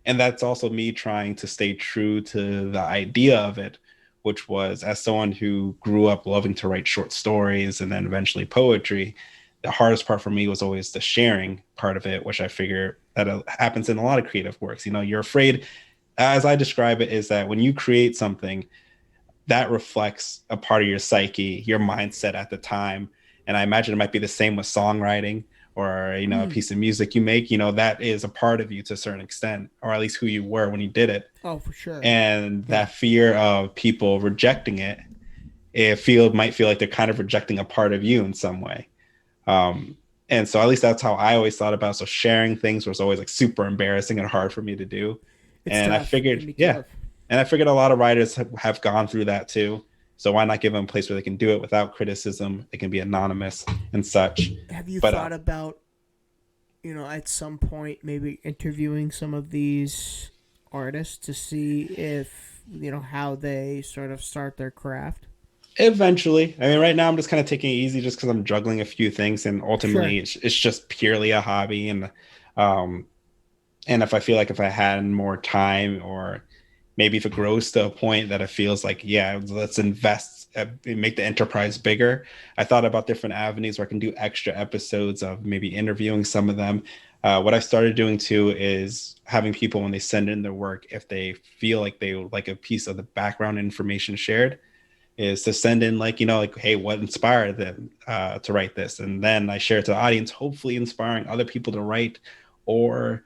that's also me trying to stay true to the idea of it, which was, as someone who grew up loving to write short stories and then eventually poetry, the hardest part for me was always the sharing part of it, which I figure that happens in a lot of creative works. You're afraid, as I describe it, is that when you create something that reflects a part of your psyche, your mindset at the time. And I imagine it might be the same with songwriting or, a Mm. piece of music you make, that is a part of you to a certain extent, or at least who you were when you did it. Oh, for sure. And Yeah. that fear of people rejecting it, might feel like they're kind of rejecting a part of you in some way. Um, and so at least that's how I always thought about it. So sharing things was always like super embarrassing and hard for me to do. It's And I tough. It figured, can be yeah, tough. and I figured a lot of writers have gone through that too. So why not give them a place where they can do it without criticism? They can be anonymous and such. Have you But thought about, at some point maybe interviewing some of these artists to see if, how they sort of start their craft? eventually, I mean, right now I'm just kind of taking it easy just because I'm juggling a few things, and Sure. ultimately it's just purely a hobby. Um, and if I feel like if I had more time, or maybe if it grows to a point that it feels like, yeah, let's invest, make the enterprise bigger. I thought about different avenues where I can do extra episodes of maybe interviewing some of them. What I started doing too is having people, when they send in their work, if they feel like they would like a piece of the background information shared, is to send in, like, like, hey, what inspired them to write this, and then I share it to the audience, hopefully inspiring other people to write, or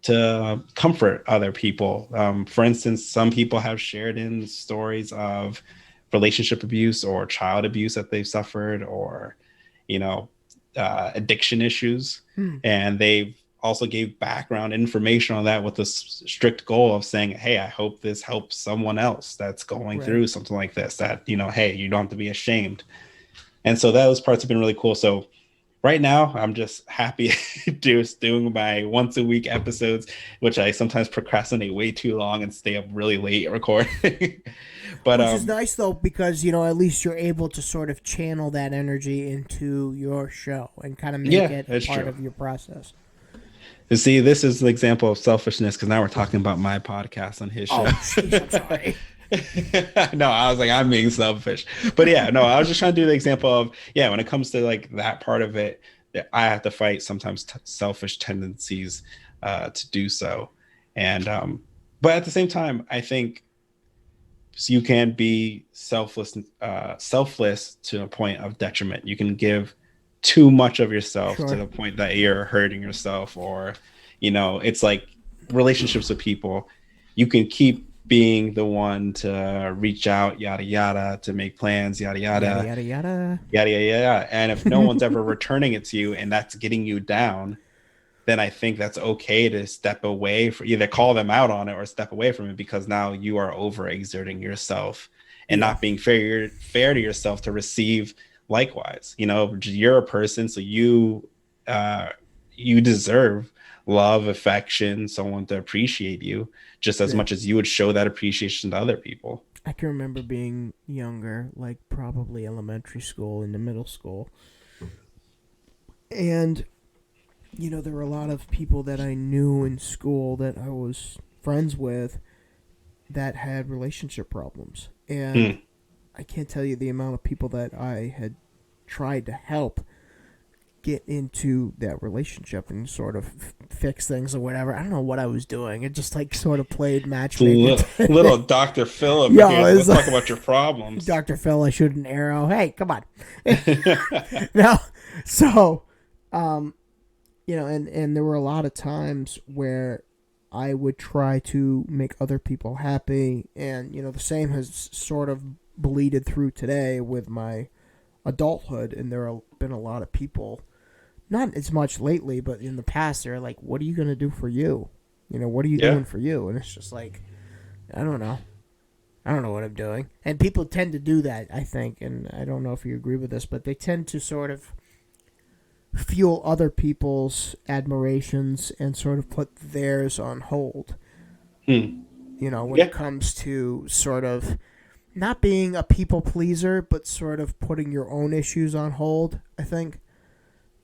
to comfort other people. For instance, some people have shared in stories of relationship abuse or child abuse that they've suffered, or you know, addiction issues, Hmm. and they also gave background information on that with the strict goal of saying, hey, I hope this helps someone else that's going Right. through something like this, that, hey, you don't have to be ashamed. And so those parts have been really cool. So right now I'm just happy just doing my once a week episodes, which I sometimes procrastinate way too long and stay up really late recording. But Which is nice though, because at least you're able to sort of channel that energy into your show and kind of make yeah, it a that's part true. of your process. You see, this is an example of selfishness, because now we're talking about my podcast on his show. Oh, jeez, I'm sorry. No, I was like, I'm being selfish. But yeah, no, I was just trying to do the example of, yeah, when it comes to like that part of it, that I have to fight sometimes selfish tendencies to do so. And but at the same time, I think you can be selfless to a point of detriment. You can give too much of yourself to Sure. the point that you're hurting yourself, or it's like relationships with people. You can keep being the one to reach out, yada yada, to make plans, yada Yada yada, yada yada. yada yada, yada. And if no one's ever returning it to you, and that's getting you down, then I think that's okay to step away, for either call them out on it or step away from it, because now you are overexerting yourself and Yeah. not being fair to yourself to receive likewise. You're a person, so uh you deserve love, affection, someone to appreciate you just as Right. much as you would show that appreciation to other people. I can remember being younger, like probably elementary school into middle school. And, there were a lot of people that I knew in school that I was friends with. that had relationship problems, and Hmm. I can't tell you the amount of people that I had tried to help get into that relationship and sort of fix things or whatever. I don't know what I was doing. It just like sort of played matchmaker. Little Dr. Phil over Yo, here. it's Let's like talk about your problems. Dr. Phil, I shoot an arrow. Hey, come on. No, so and there were a lot of times where I would try to make other people happy, and the same has sort of bleeded through today with my adulthood, and there have been a lot of people, not as much lately, but in the past, they're like, "What are you gonna do for you? What are you Yeah. doing for you?" And it's just like, I don't know. I don't know what I'm doing. And people tend to do that, I think, and I don't know if you agree with this, but they tend to sort of fuel other people's admirations and sort of put theirs on hold. Hmm. When Yeah. it comes to sort of not being a people pleaser, but sort of putting your own issues on hold, I think.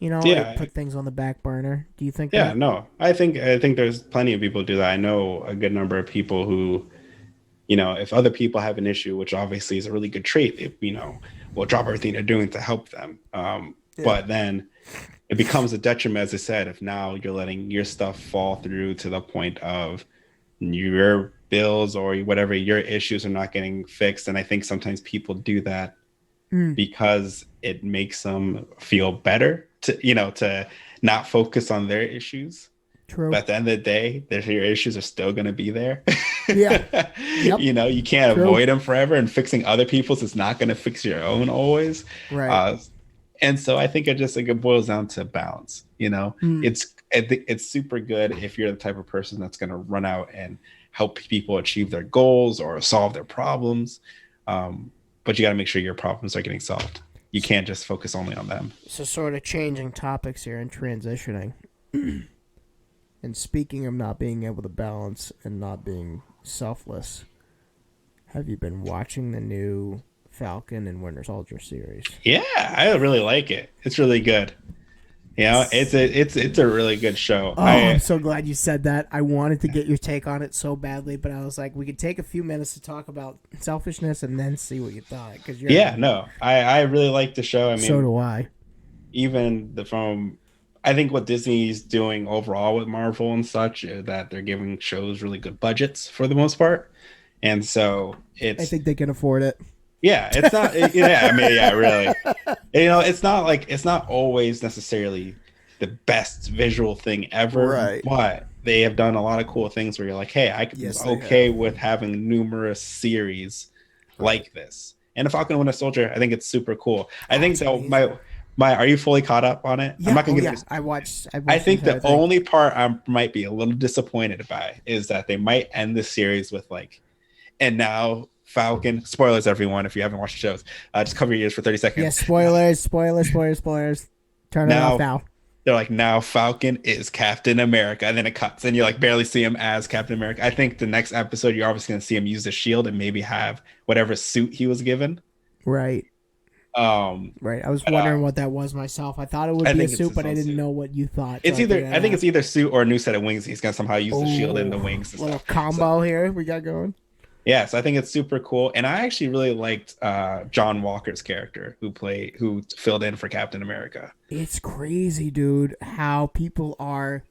It Yeah. put things on the back burner. Do you think Yeah. that? No, I think there's plenty of people who do that. I know a good number of people who, if other people have an issue, which obviously is a really good trait, will drop everything they're doing to help them. Yeah. But then it becomes a detriment, as I said, if now you're letting your stuff fall through to the point of your bills or whatever your issues are not getting fixed. And I think sometimes people do that Mm, because it makes them feel better to not focus on their issues. true. But at the end of the day, your issues are still going to be there. Yeah. Yep. You can't True. avoid them forever, and fixing other people's is not going to fix your own always. Right. Uh, and so I think it boils down to balance. Mm, It's super good if you're the type of person that's going to run out and help people achieve their goals or solve their problems. But you got to make sure your problems are getting solved. You can't just focus only on them. so sort of changing topics here and transitioning. And speaking of not being able to balance and not being selfless, have you been watching the new Falcon and Winter Soldier series? Yeah, I really like it. It's really good. It's a really good show. Oh, I'm so glad you said that. I wanted to get your take on it so badly, but I was like, we could take a few minutes to talk about selfishness and then see what you thought. Because you're Yeah, no, I really like the show. I so mean, do I. even the from I think what Disney's doing overall with Marvel and such is that they're giving shows really good budgets for the most part. And so I it's think they can afford it. yeah, it's not yeah, I mean, yeah, really. It's not always necessarily the best visual thing ever, Right. but they have done a lot of cool things where you're like, hey, I could be Yes, they okay have. with having numerous series Right. like this. And the Falcon and Winter Soldier, I think it's super cool. I Oh, think it's though amazing. my are you fully caught up on it? I'm Yeah. not Oh, gonna give yeah. you. I I watched the think entire the thing. only part I might be a little disappointed by is that they might end the series with like, and now Falcon. Spoilers, everyone, if you haven't watched the shows, just cover your ears for 30 Yeah. seconds. Spoilers. Spoilers. Spoilers. Spoilers. Turn it off Now now. they're like, now Falcon is Captain America, and then it cuts, and you like barely see him as Captain America. I think the next episode you're obviously going to see him use the shield and maybe have whatever suit he was given. Right. Um, Right. I was but wondering what that was myself. I thought it would I be a think it's suit, his but I own didn't suit. know what you thought. So It's I either figured I I'd think it's ask. either suit or a new set of wings. He's gonna somehow use the shield and the Oh, wings and little stuff. So combo here we got going. yeah, so I think it's super cool, and I actually really liked John Walker's character who filled in for Captain America. It's crazy, dude, how people are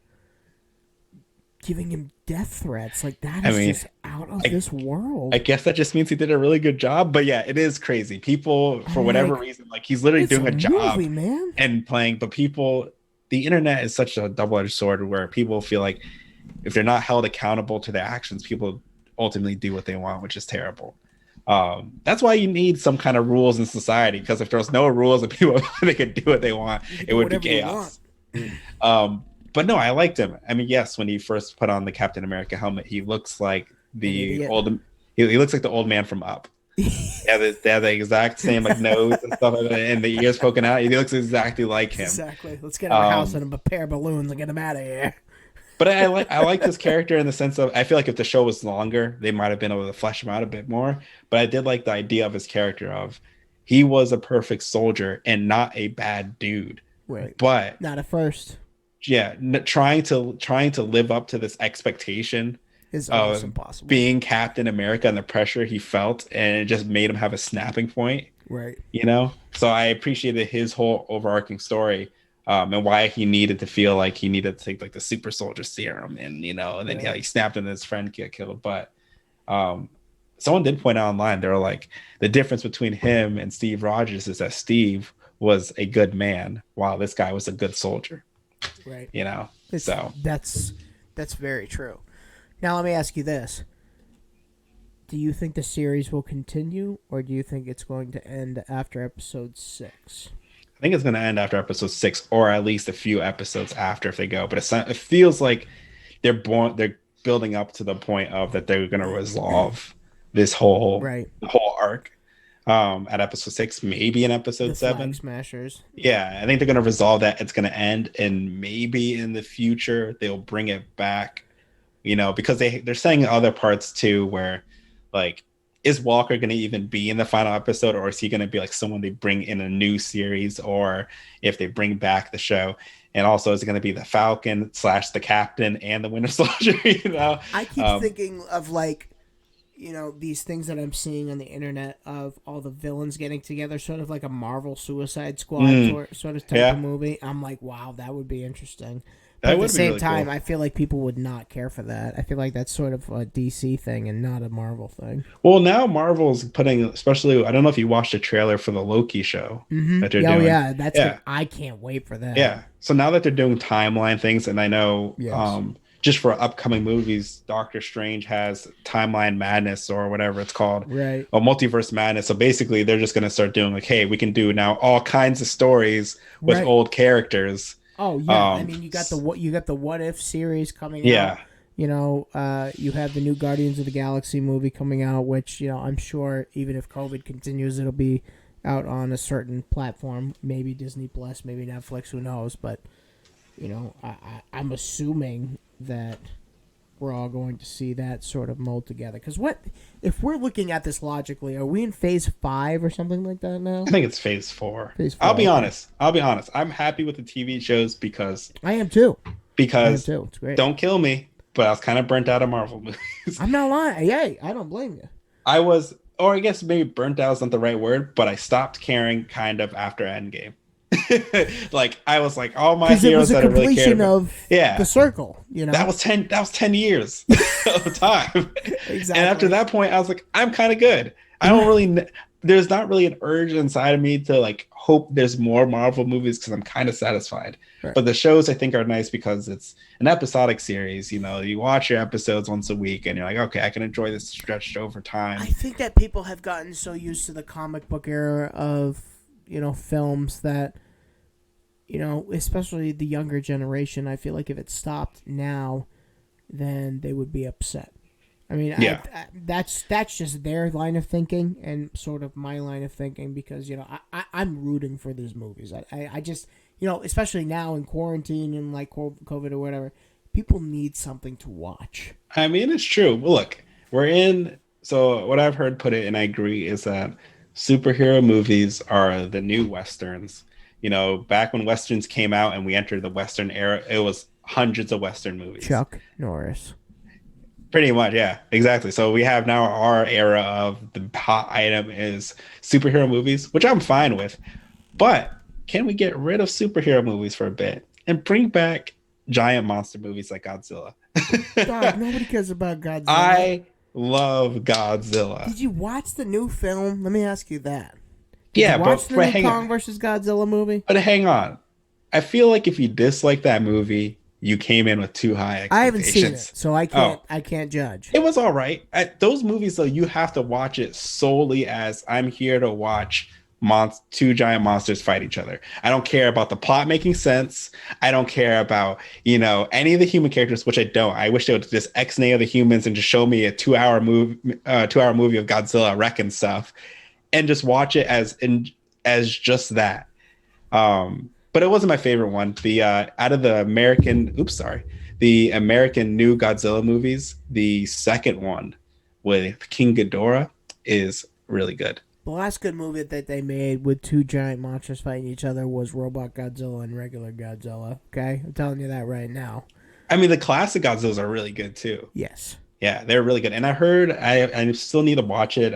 giving him death threats. Like that I is mean, just out of I this I world. guess that just means he did a really good job. But yeah, it is crazy. People, for I'm whatever like, reason, like he's literally it's a doing a job movie, man. and playing, but the internet is such a double-edged sword where people feel like if they're not held accountable to their actions, people ultimately do what they want, which is terrible. That's why you need some kind of rules in society, because if there's no rules and people they could do what they want, You can it do would be whatever you want. chaos. But no, I liked him. I mean, yes, when he first put on the Captain America helmet, he looks like An the idiot. old. He looks like the old man from Up. They have the exact same like nose and stuff, and the ears poking out. He looks exactly like him. Exactly. Let's get him a house Um, and a pair of balloons and get him out of here. but I like this character in the sense of I feel like if the show was longer, they might have been able to flesh him out a bit more. But I did like the idea of his character of he was a perfect soldier and not a bad dude. Right. But Not at first. yeah, trying to live up to this expectation is almost of impossible. being Captain America and the pressure he felt, and it just made him have a snapping point. Right. So I appreciated his whole overarching story, and why he needed to feel like he needed to take like the super soldier serum, and then Right. he snapped and his friend get killed. But um, someone did point out online, they were like, the difference between him and Steve Rogers is that Steve was a good man while this guy was a good soldier. Right. you know It's so that's very true. Now let me ask you this: do you think the series will continue, or do you think it's going to end after episode 6? I think it's going to end after episode 6, or at least a few episodes after if they go. But it feels like they're building up to the point of that they're going to resolve this Right. whole arc at episode 6, maybe in The episode Flag 7. Smashers. Yeah, I think they're going to resolve that. It's going to end, and maybe in the future they'll bring it back. Because they're saying other parts too, where like, is Walker going to even be in the final episode, or is he going to be like someone they bring in a new series, or if they bring back the show? And also, is it going to be the Falcon / the Captain and the Winter Soldier? I keep thinking of like, these things that I'm seeing on the internet of all the villains getting together, sort of like a Marvel Suicide Squad sort of type of Yeah, movie. I'm like, wow, that would be interesting. But that at the would be same really time, cool. I feel like people would not care for that. I feel like that's sort of a DC thing and not a Marvel thing. Well, now Marvel's putting, especially, I don't know if you watched the trailer for the Loki show that they're Yeah, oh doing. yeah, that's good. Yeah, I can't wait for that. yeah. So now that they're doing timeline things, and I know Yes. just for upcoming movies, Doctor Strange has Timeline Madness or whatever it's called, Right. or Multiverse Madness. So basically, they're just going to start doing like, hey, we can do now all kinds of stories with Right. old characters. Oh yeah. I Um, mean, you got the What If series coming out. yeah, You have the new Guardians of the Galaxy movie coming out, which I'm sure even if COVID continues, it'll be out on a certain platform, maybe Disney Plus, maybe Netflix, who knows? But I'm assuming that we're all going to see that sort of mold together. Because what if we're looking at this logically? Are we in Phase 5 or something like that now? I think it's Phase 4. Phase 4. I'll be Okay. honest. I'll be honest. I'm happy with the TV shows because I am too. I am because too. It's great. don't kill me, but I was kind of burnt out of Marvel movies. I'm not lying. Hey, I don't blame you. I was, or I guess maybe burnt out is not the right word, but I stopped caring kind of after Endgame. Like, I was like, all my Because it was heroes a that I really cared completion about. of Yeah, the circle. that was 10 years of time. Exactly. And after that point, I was like, I'm kind of good. I don't really there's not really an urge inside of me to like hope there's more Marvel movies because I'm kind of satisfied. Right. But the shows I think are nice because it's an episodic series. You watch your episodes once a week and you're like, okay, I can enjoy this stretched over time. I think that people have gotten so used to the comic book era of films that especially the younger generation. I feel like if it stopped now, then they would be upset. I mean, Yeah. that's just their line of thinking and sort of my line of thinking because I'm rooting for these movies. I just especially now in quarantine and like COVID or whatever, people need something to watch. I mean, it's true. Well, look, so what I've heard put it, and I agree, is that superhero movies are the new Westerns. Back when Westerns came out and we entered the Western era, it was hundreds of Western movies. Chuck Norris. Pretty much, yeah, exactly. So we have now our era of the hot item is superhero movies, which I'm fine with. But can we get rid of superhero movies for a bit and bring back giant monster movies like Godzilla? Dog, nobody cares about Godzilla. I love Godzilla. Did you watch the new film? Let me ask you that. Yeah, Did you watch but the new hang Kong on. versus Godzilla movie? But hang on. I feel like if you dislike that movie, you came in with too high expectations. I haven't seen it, so I can't. Oh. I can't judge. It was all right. Those movies, though, you have to watch it solely as I'm here to watch two giant monsters fight each other. I don't care about the plot making sense. I don't care about any of the human characters, which I don't. I wish they would just ex-nay the humans and just show me a 2 hour movie, 2 hour movie of Godzilla wrecking stuff, and just watch it as just that. But it wasn't my favorite one. The out of the the American new Godzilla movies, the second one with King Ghidorah is really good. The last good movie that they made with two giant monsters fighting each other was Robot Godzilla and regular Godzilla. Okay, I'm telling you that right now. I mean, the classic Godzillas are really good too. Yes, Yeah, they're really good. And I heard I still need to watch it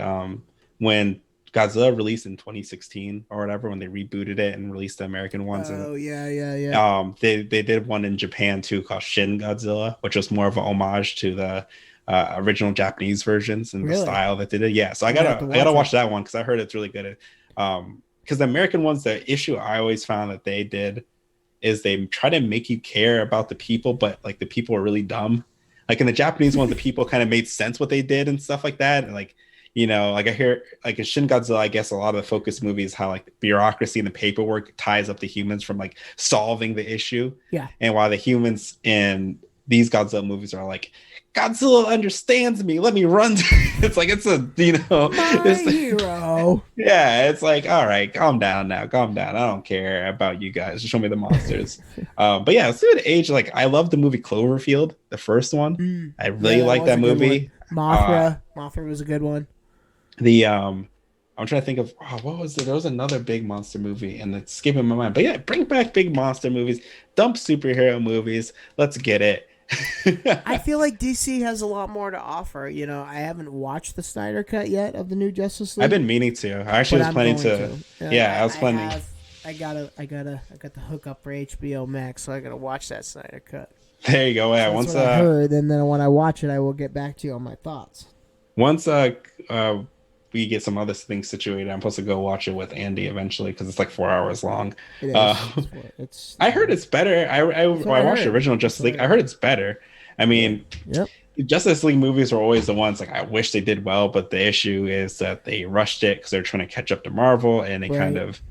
when Godzilla released in 2016 or whatever, when they rebooted it and released the American ones. And Oh yeah, yeah, yeah. they did one in Japan too called Shin Godzilla, which was more of an homage to the original Japanese versions and the Really? style that they did. Yeah, so I might have to I gotta watch it. watch that one because I heard it's really good. Because the American ones, the issue I always found that they did is they try to make you care about the people, but like the people are really dumb. Like in the Japanese ones, the people kind of made sense what they did and stuff like that. And like, like I hear like in Shin Godzilla, I guess a lot of the focus movies how like the bureaucracy and the paperwork ties up the humans from like solving the issue. Yeah. And while the humans in these Godzilla movies are like, Godzilla understands me. Let me run. It's like it's a My it's hero. yeah, it's like, all right, calm down now, calm down. I don't care about you guys. Just show me the monsters. But yeah, let's do it age. Like, I love the movie Cloverfield, the first one. I Yeah, really that like was that a good one. movie. Uh, Mothra was a good one. the I'm trying to think of what was it? There was another big monster movie, and it's skipping my mind. But yeah, bring back big monster movies, dump superhero movies. Let's get it. I feel like DC has a lot more to offer. I haven't watched the Snyder cut yet of the new Justice I've League, been meaning to. I but actually was I'm planning going to. to. Yeah, I was I planning. have. I got the hookup for HBO Max, so I gotta watch that Snyder cut. There you go. Yeah, So that's once what I heard, and then when I watch it, I will get back to you on my thoughts. once we get some other things situated, I'm supposed to go watch it with Andy eventually because it's like 4 hours long. It Uh, is. It's I heard it's better. That's Well, what I I watched the heard. original That's Justice what League. I I heard heard. it's better. I Yeah. mean, Yep. Justice League movies are always the ones like I wish they did well, but the issue is that they rushed it because they're trying to catch up to Marvel, and they kind Right. of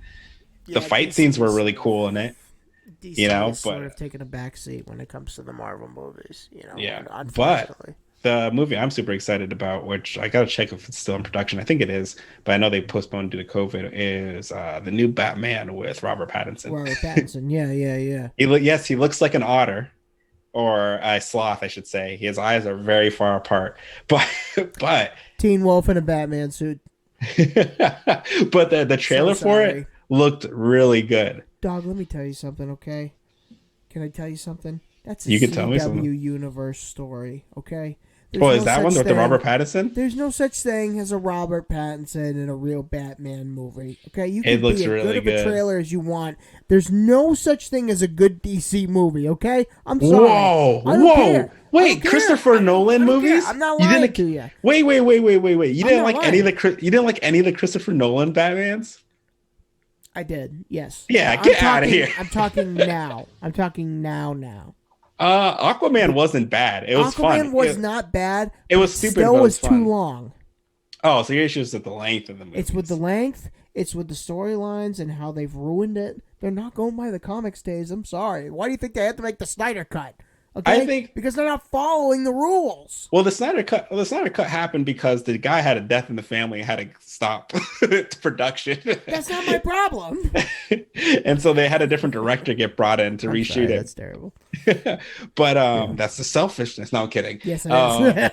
the Yeah. fight DC scenes were is really sort of cool in it, DC is sort but of taking a backseat when it comes to the Marvel movies. yeah, but Unfortunately. the movie I'm super excited about, which I gotta check if it's still in production. I think it is, but I know they postponed due to COVID. Is the new Batman with Robert Pattinson? Robert Pattinson. Yeah, yeah, yeah. Yes, he looks like an otter or a sloth, I should say. His eyes are very far apart, but but Teen Wolf in a Batman suit. but the So trailer for it sorry. looked really good. Dog, let me tell you something, okay? Can I tell you something? That's a You can tell me CW something. universe story, okay? There's Oh, no is that one such with the thing. Robert Pattinson? There's no such thing as a Robert Pattinson in a real Batman movie. Okay, you It can looks be as good really of a good. trailer as you want. There's no such thing as a good DC movie. Okay, I'm sorry. Whoa, I don't whoa! care. I don't Wait, care. Christopher Nolan I don't care. movies? I'm not You lying didn't? to you. Wait! You I'm didn't not like any of lying. you didn't like any of the Christopher Nolan Batmans? I did. Yes. Yeah, I'm get out of talking. here. I'm talking now. I'm talking now. Now. Aquaman wasn't bad. It was Aquaman fun. was not bad. It But was it stupid, still but it was was too fun. long. Oh, so your issue is with the length of the It's with the movies. length. It's with the storylines and how they've ruined it. They're not going by the comics days. I'm sorry. Why do you think they had to make the Snyder cut? Okay, I think because they're not following the rules. the Snyder cut happened because the guy had a death in the family and had to stop production. That's not my problem. And so they had a different director get brought in to I'm sorry. reshoot That's terrible. it. But Yeah. that's the selfishness. No, I'm kidding. Yes, it Um, is.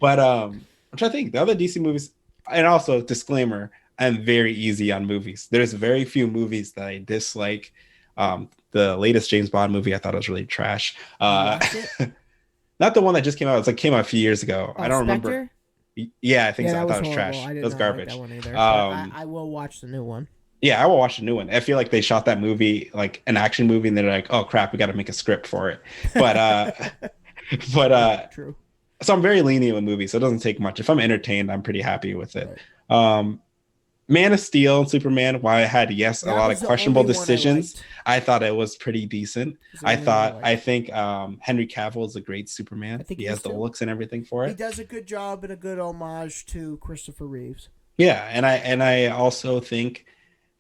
but I'm trying to think the other DC movies, and also disclaimer, I'm very easy on movies. There's very few movies that I dislike. The latest James Bond movie I thought was really trash. You watched it? Not the one that just came out. It's like came out a few years ago. I don't remember. Spectre? Yeah, I think Yeah, so. I that was thought it was horrible. trash. I did It was not garbage. like that one either. Um, But I will watch the new one. yeah, I will watch the new one. I feel like they shot that movie like an action movie, and they're like, "Oh crap, we got to make a script for it." But True. so I'm very lenient with movies, so it doesn't take much. If I'm entertained, I'm pretty happy with it. Right. Man of Steel and Superman, while I had a That lot was of the questionable only one I decisions, liked. I thought it was pretty decent. It was the only one I I liked. think Henry Cavill is a great Superman. I think He he has is the too. looks and everything for He it. does a good job and a good homage to Christopher Reeves. Yeah, and I also think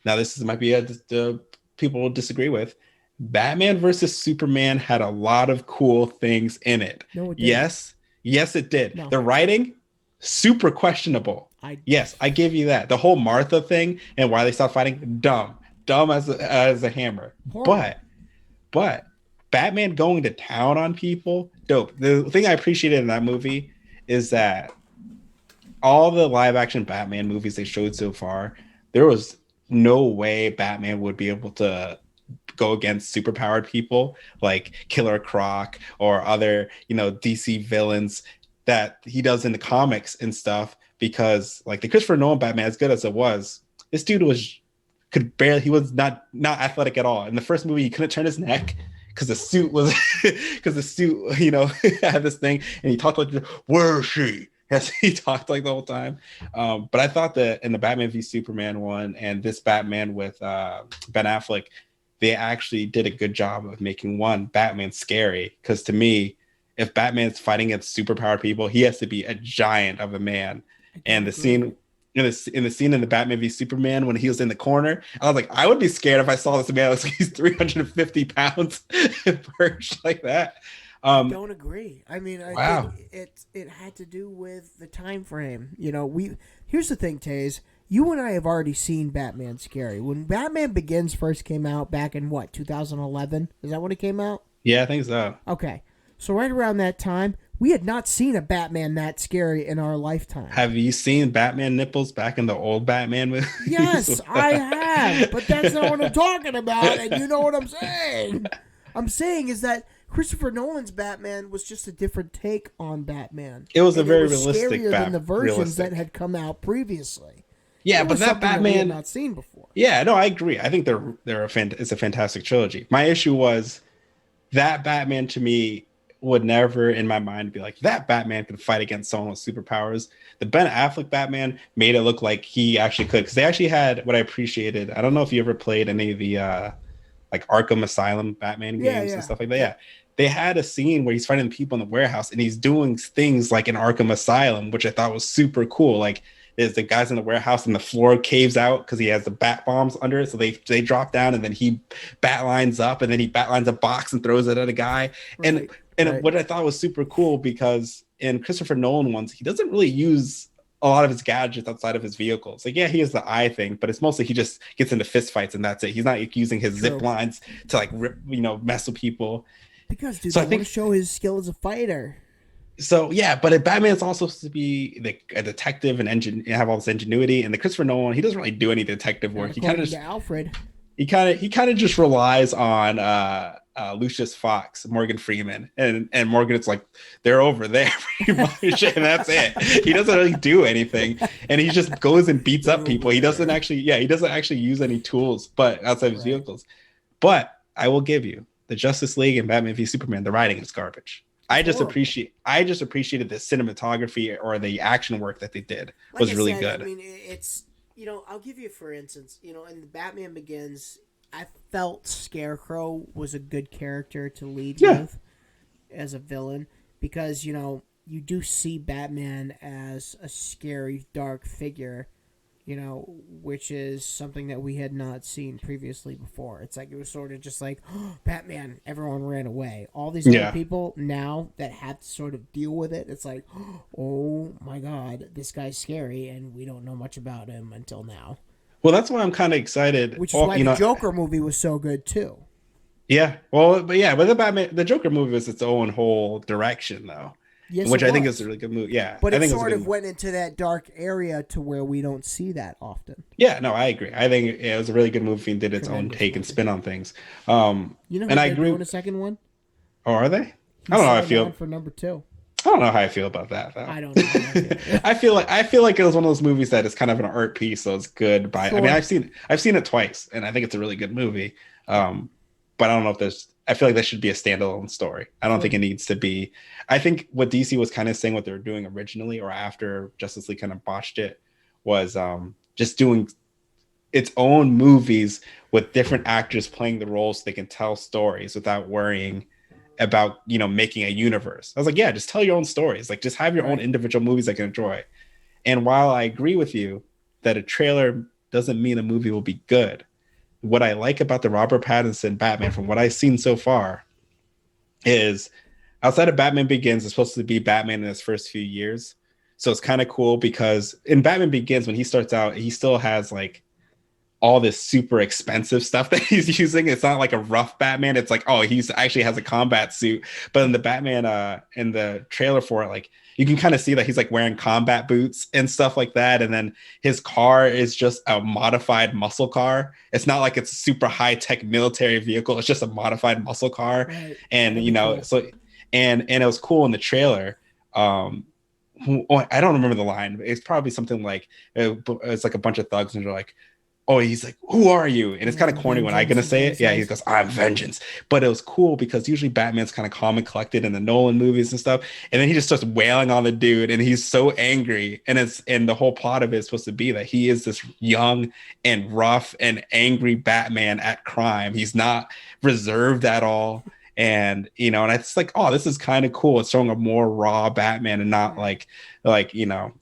now this is might be the people will disagree with. Batman versus Superman had a lot of cool things in it. No, it didn't. Yes, it did. No. The writing, super questionable. I Yes, I give you that. The whole Martha thing and why they stopped fighting, dumb as a hammer. Horrible. But Batman going to town on people, dope. The thing I appreciated in that movie is that all the live action Batman movies they showed so far, there was no way Batman would be able to go against superpowered people like Killer Croc or other, DC villains. that he does in the comics and stuff, because like the Christopher Nolan Batman, as good as it was, this dude was could barely, he was not athletic at all. In the first movie, he couldn't turn his neck because the suit was because the suit, had this thing, and he talked like, where is she? Yes, he talked like the whole time. But I thought that in the Batman v Superman one and this Batman with Ben Affleck, they actually did a good job of making one Batman scary. Because to me, if Batman's fighting against superpowered people, he has to be a giant of a man. I don't And the agree. scene in the scene in the Batman v Superman when he was in the corner, I was like, I would be scared if I saw this man. Looks like he's 350 pounds perched like that. I Um, don't agree. I mean, I think wow. it had to do with the time frame. We here's the thing, Taze. You and I have already seen Batman Scary. When Batman Begins first came out back in what, 2011? Is that when it came out? Yeah, I think so. Okay. So right around that time, we had not seen a Batman that scary in our lifetime. Have you seen Batman nipples back in the old Batman movies? Yes, I have, but that's not what I'm talking about, and you know what I'm saying. I'm saying is that Christopher Nolan's Batman was just a different take on Batman, It was a and it very was realistic scarier than the versions that realistic. had come out previously. Yeah, It but was that something that we had Batman. not seen before. Yeah, no, I agree. I think it's a fantastic trilogy. My issue was that Batman to me would never in my mind be like that Batman could fight against someone with superpowers. The Ben Affleck Batman made it look like he actually could, because they actually had what I appreciated. I don't know if you ever played any of the like Arkham Asylum Batman Yeah, games and yeah, stuff like that. yeah. Yeah. They had a scene where he's fighting people in the warehouse and he's doing things like in Arkham Asylum, which I thought was super cool. Like there's the guys in the warehouse and the floor caves out because he has the bat bombs under it. So they drop down and then he bat lines up and then he bat lines a box and throws it at a guy. And Right, and right. what I thought was super cool, because in Christopher Nolan ones, he doesn't really use a lot of his gadgets outside of his vehicles. Like, yeah, he has the eye thing, but it's mostly he just gets into fist fights and that's it. He's not like, using his zip True. lines to like rip, mess with people. Because, dude, So they I want to think show his skill as a fighter. so. Yeah, but Batman's also supposed to be a detective and have all this ingenuity. And the Christopher Nolan, he doesn't really do any detective Not work. He kind of according to just Alfred. he kind of just relies on Lucius Fox, Morgan Freeman, and Morgan. It's like they're over there pretty much, and that's it. He doesn't really do anything, and he just goes and beats They're up people. over He doesn't there. actually, yeah, he doesn't actually use any tools, but outside his Right. vehicles. But I will give you the Justice League and Batman v Superman. The writing is garbage. It's horrible. I just appreciated the cinematography or the action work that they did Like was I really said, I good. mean, it's I'll give you for instance, in the Batman Begins, I felt Scarecrow was a good character to lead Yeah. with as a villain because you do see Batman as a scary, dark figure, which is something that we had not seen previously before. It's like it was sort of just like Batman, everyone ran away. All these other Yeah. people now that have to sort of deal with it, it's like, oh my god, this guy's scary, and we don't know much about him until now. Well, that's why I'm kind of excited. Which is Oh, why the Joker movie was so good too. yeah. Well, but the Joker movie was its own whole direction, though, Yes, it which I think is a was, really good movie. Yeah, but I it think it was a sort good of movie. went into that dark area to where we don't see that often. Yeah, no, I agree. I think it was a really good movie and did its own Tremendous take and movie. spin on things. You know who And I they're agree. doing a second one? Oh, are they? I He don't know how I signed on feel. for number two. I don't know how I feel about that though. I don't know how I feel. I feel like it was one of those movies that is kind of an art piece, so it's good. I mean, Sure. I've seen it twice, and I think it's a really good movie. Yeah. But I don't know if there's. I feel like that should be a standalone story. I don't think Sure. it needs to be. I think what DC was kind of saying what they were doing originally, or after Justice League kind of botched it, was just doing its own movies with different actors playing the roles so they can tell stories without worrying about making a universe. I was like, yeah, just tell your own stories. Like, just have your own Right. individual movies I can enjoy. And while I agree with you that a trailer doesn't mean a movie will be good, what I like about the Robert Pattinson Batman from what I've seen so far is outside of Batman Begins, it's supposed to be Batman in his first few years. So it's kind of cool because in Batman Begins, when he starts out, he still has like all this super expensive stuff that he's using. It's not like a rough Batman. It's like, oh, he's actually has a combat suit. But in the Batman, in the trailer for it, like you can kind of see that he's like wearing combat boots and stuff like that. And then his car is just a modified muscle car. It's not like it's a super high tech military vehicle. It's just a modified muscle car. Right. And That'd be cool. so and it was cool in the trailer. I don't remember the line. It's probably something like it's like a bunch of thugs and they're like, oh, he's like, who are you? And it's kind of corny when I'm Vengeance, gonna is what say he it. Yeah, he says. goes, I'm vengeance. But it was cool because usually Batman's kind of calm and collected in the Nolan movies and stuff. And then he just starts wailing on the dude and he's so angry. And the whole plot of it is supposed to be that he is this young and rough and angry Batman at crime. He's not reserved at all. And and it's like, oh, this is kind of cool. It's showing a more raw Batman and not like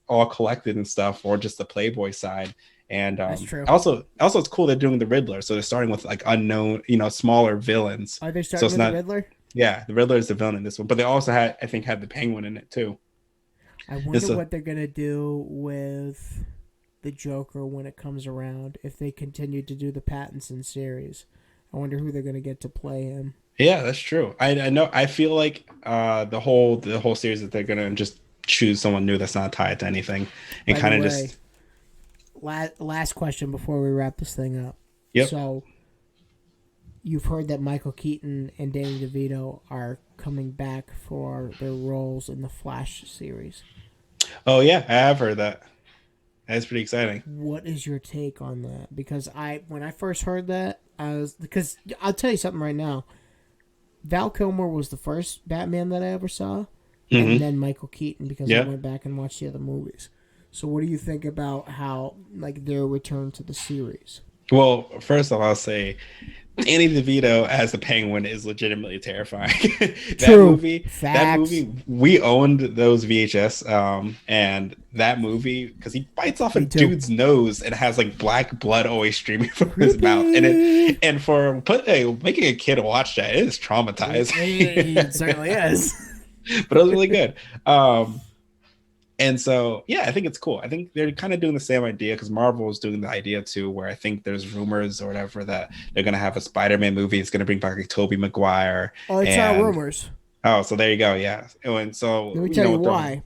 all collected and stuff, or just the Playboy side. And That's true. also it's cool they're doing the Riddler, so they're starting with like unknown, smaller villains. Are they So starting it's with the not, Riddler? yeah, the Riddler is the villain in this one, but they also I think had the Penguin in it too. I wonder It's a, what they're gonna do with the Joker when it comes around. If they continue to do the Pattinson series, I wonder who they're gonna get to play him. yeah, that's true. I know. I feel like the whole series that they're gonna just choose someone new that's not tied to anything, and By the kind of way, just last question before we wrap this thing up. yep. So you've heard that Michael Keaton and Danny DeVito are coming back for their roles in the Flash series. Oh yeah, I have heard that. That's pretty exciting. What is your take on that? Because when I first heard that, because I'll tell you something right now. Val Kilmer was the first Batman that I ever saw, and Hmm. then Michael Keaton because I Yeah. went back and watched the other movies. So what do you think about how like their return to the series? Well, first off, I'll say Danny DeVito as the Penguin is legitimately terrifying. that True. movie, that Facts. movie, we owned those VHS, and that movie because he bites off a Me too. dude's nose and has like black blood always streaming from his mouth, Creepy. and for making a kid watch that, it is It traumatizing. certainly is. But it was really good. And so, yeah, I think it's cool. I think they're kind of doing the same idea because Marvel is doing the idea too, where I think there's rumors or whatever that they're going to have a Spider-Man movie. It's going to bring back like Tobey Maguire. Oh, it's not And rumors. oh, so there you go. Yeah. And so, Let me tell you with the, why.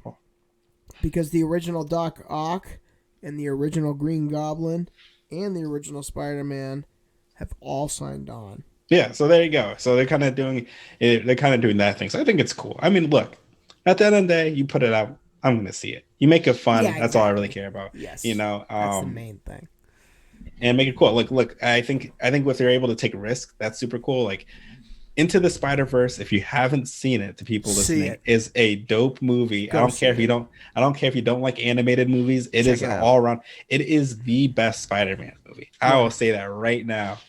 Because the original Doc Ock and the original Green Goblin and the original Spider-Man have all signed on. yeah, so there you go. So they're kind of doing it, they're kind of doing that thing. So I think it's cool. I mean, look, at the end of the day, you put it out, I'm going to see it. You make it fun. Yeah, That's all I really exactly. care about. Yes, that's the main thing. And make it cool. Look, I think what they're able to take a risk, that's super cool. Like Into the Spider-Verse, if you haven't seen it, to people See listening, it. is a dope movie. I Go don't see care if you it. don't I don't care if you don't like animated movies. It Check is it an out. all around. It is the best Spider-Man movie. I will Word. say that right now.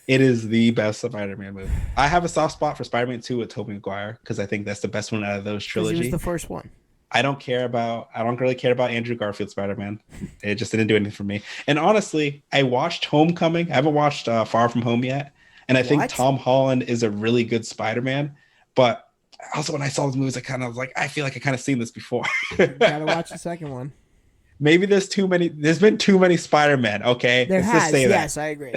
It is the best Spider-Man movie. I have a soft spot for Spider-Man 2 with Tobey Maguire because I think that's the best one out of those Because he was the trilogy. first one. I don't really care about Andrew Garfield Spider-Man. It just didn't do anything for me. And honestly, I watched Homecoming. I haven't watched Far From Home yet. And I think What? Tom Holland is a really good Spider-Man. But also when I saw those movies, I kind of was like, I feel like I kind of seen this before. Gotta watch the second one. Maybe there's been too many Spider-Man. Okay. There Let's just has. say that. Yes, I agree.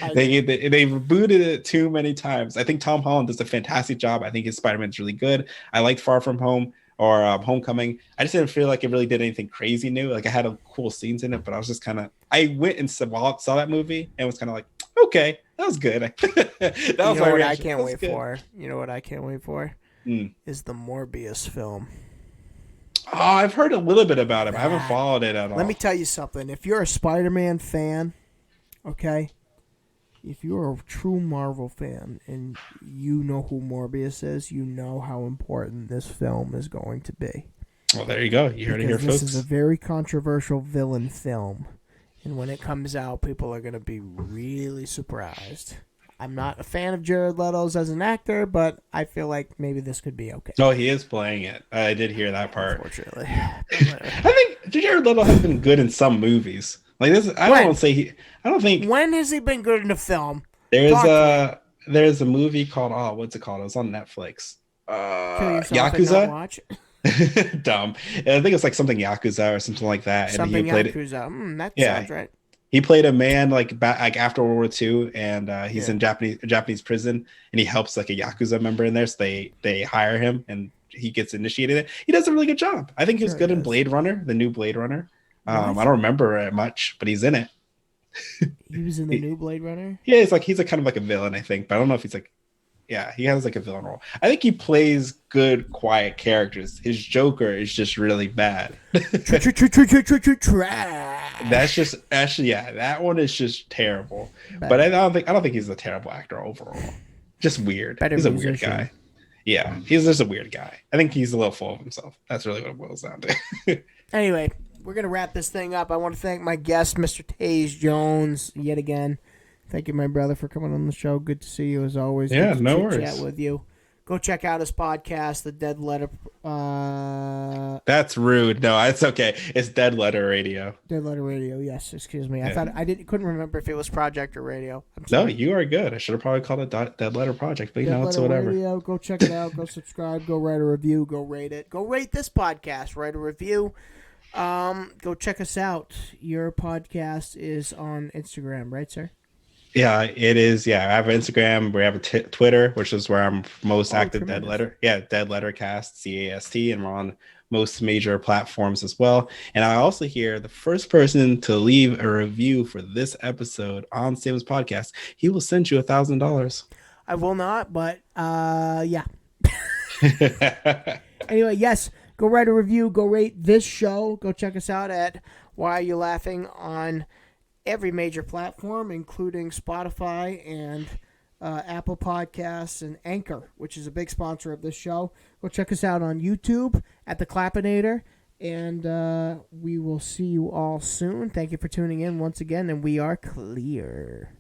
I agree. They rebooted it too many times. I think Tom Holland does a fantastic job. I think his Spider-Man's really good. I liked Far From Home or Homecoming. I just didn't feel like it really did anything crazy new. Like I had a cool scenes in it, but I was just kind of. I went and saw that movie and was kind of like, okay, that was good. that You was know my what I reaction. can't That was wait good. for? You know what I can't wait for? Mm. Is the Morbius film. Oh, I've heard a little bit about it. I haven't That. followed it at Let me all. tell you something. If you're a Spider-Man fan, okay, if you're a true Marvel fan and you know who Morbius is, you know how important this film is going to be. Well, there you go. You heard it here, Because this is a folks. very controversial villain film. And when it comes out, people are going to be really surprised. I'm not a fan of Jared Leto's as an actor, but I feel like maybe this could be okay. Oh, he is playing it. I did hear that part. Unfortunately. I think Jared Leto has been good in some movies. Like this, I When? don't say he. I don't think When has he been good in a film? there's Talk to me. there's a movie called what's it called? It was on Netflix. Kill yourself and not Yakuza. watch. Dumb. I think it's like something Yakuza or something like that. And he Something played it. Yakuza. That Yeah, sounds right. he played a man like after World War II, and he's Yeah. in Japanese prison, and he helps like a Yakuza member in there. So they hire him, and he gets initiated. He does a really good job. I think he was Sure good he in does. Blade Runner, the new Blade Runner. I What? don't remember it much, but he's in it. He was in the new Blade Runner? Yeah, he's a kind of like a villain, I think, but I don't know if he's like Yeah, he has like a villain role. I think he plays good, quiet characters. His Joker is just really bad. That's Trash. just actually, yeah, that one is just terrible. But Bad. I don't think he's a terrible actor overall. Just weird. Better He's a weird musician. guy. Yeah, he's just a weird guy. I think he's a little full of himself. That's really what it boils down to. Anyway, we're going to wrap this thing up. I want to thank my guest, Mr. Taze Jones, yet again. Thank you, my brother, for coming on the show. Good to see you as always. Yeah, Good to no chit-chat worries. with you. Go check out his podcast, The Dead Letter. That's rude. No, it's okay. It's Dead Letter Radio. Dead Letter Radio. Yes, excuse me. I Yeah. thought couldn't remember if it was Project or Radio. I'm No, sorry. you are good. I should have probably called it Dead Letter Project, but you Dead know, it's Letter whatever. Radio. Go check it out. Go subscribe. Go write a review. Go rate it. Go rate this podcast. Write a review. Go check us out. Your podcast is on Instagram, right, sir? Yeah, it is. Yeah, I have Instagram. We have a Twitter, which is where I'm most active. Tremendous. Dead Letter. Yeah, Dead Letter Cast, CAST, and we're on most major platforms as well. And I also hear the first person to leave a review for this episode on Sam's podcast, he will send you $1,000. I will not, but yeah. Anyway, yes, go write a review. Go rate this show. Go check us out at Why Are You Laughing on every major platform, including Spotify and Apple Podcasts and Anchor, which is a big sponsor of this show. Go check us out on YouTube at The Clappinator, and we will see you all soon. Thank you for tuning in once again, and we are clear.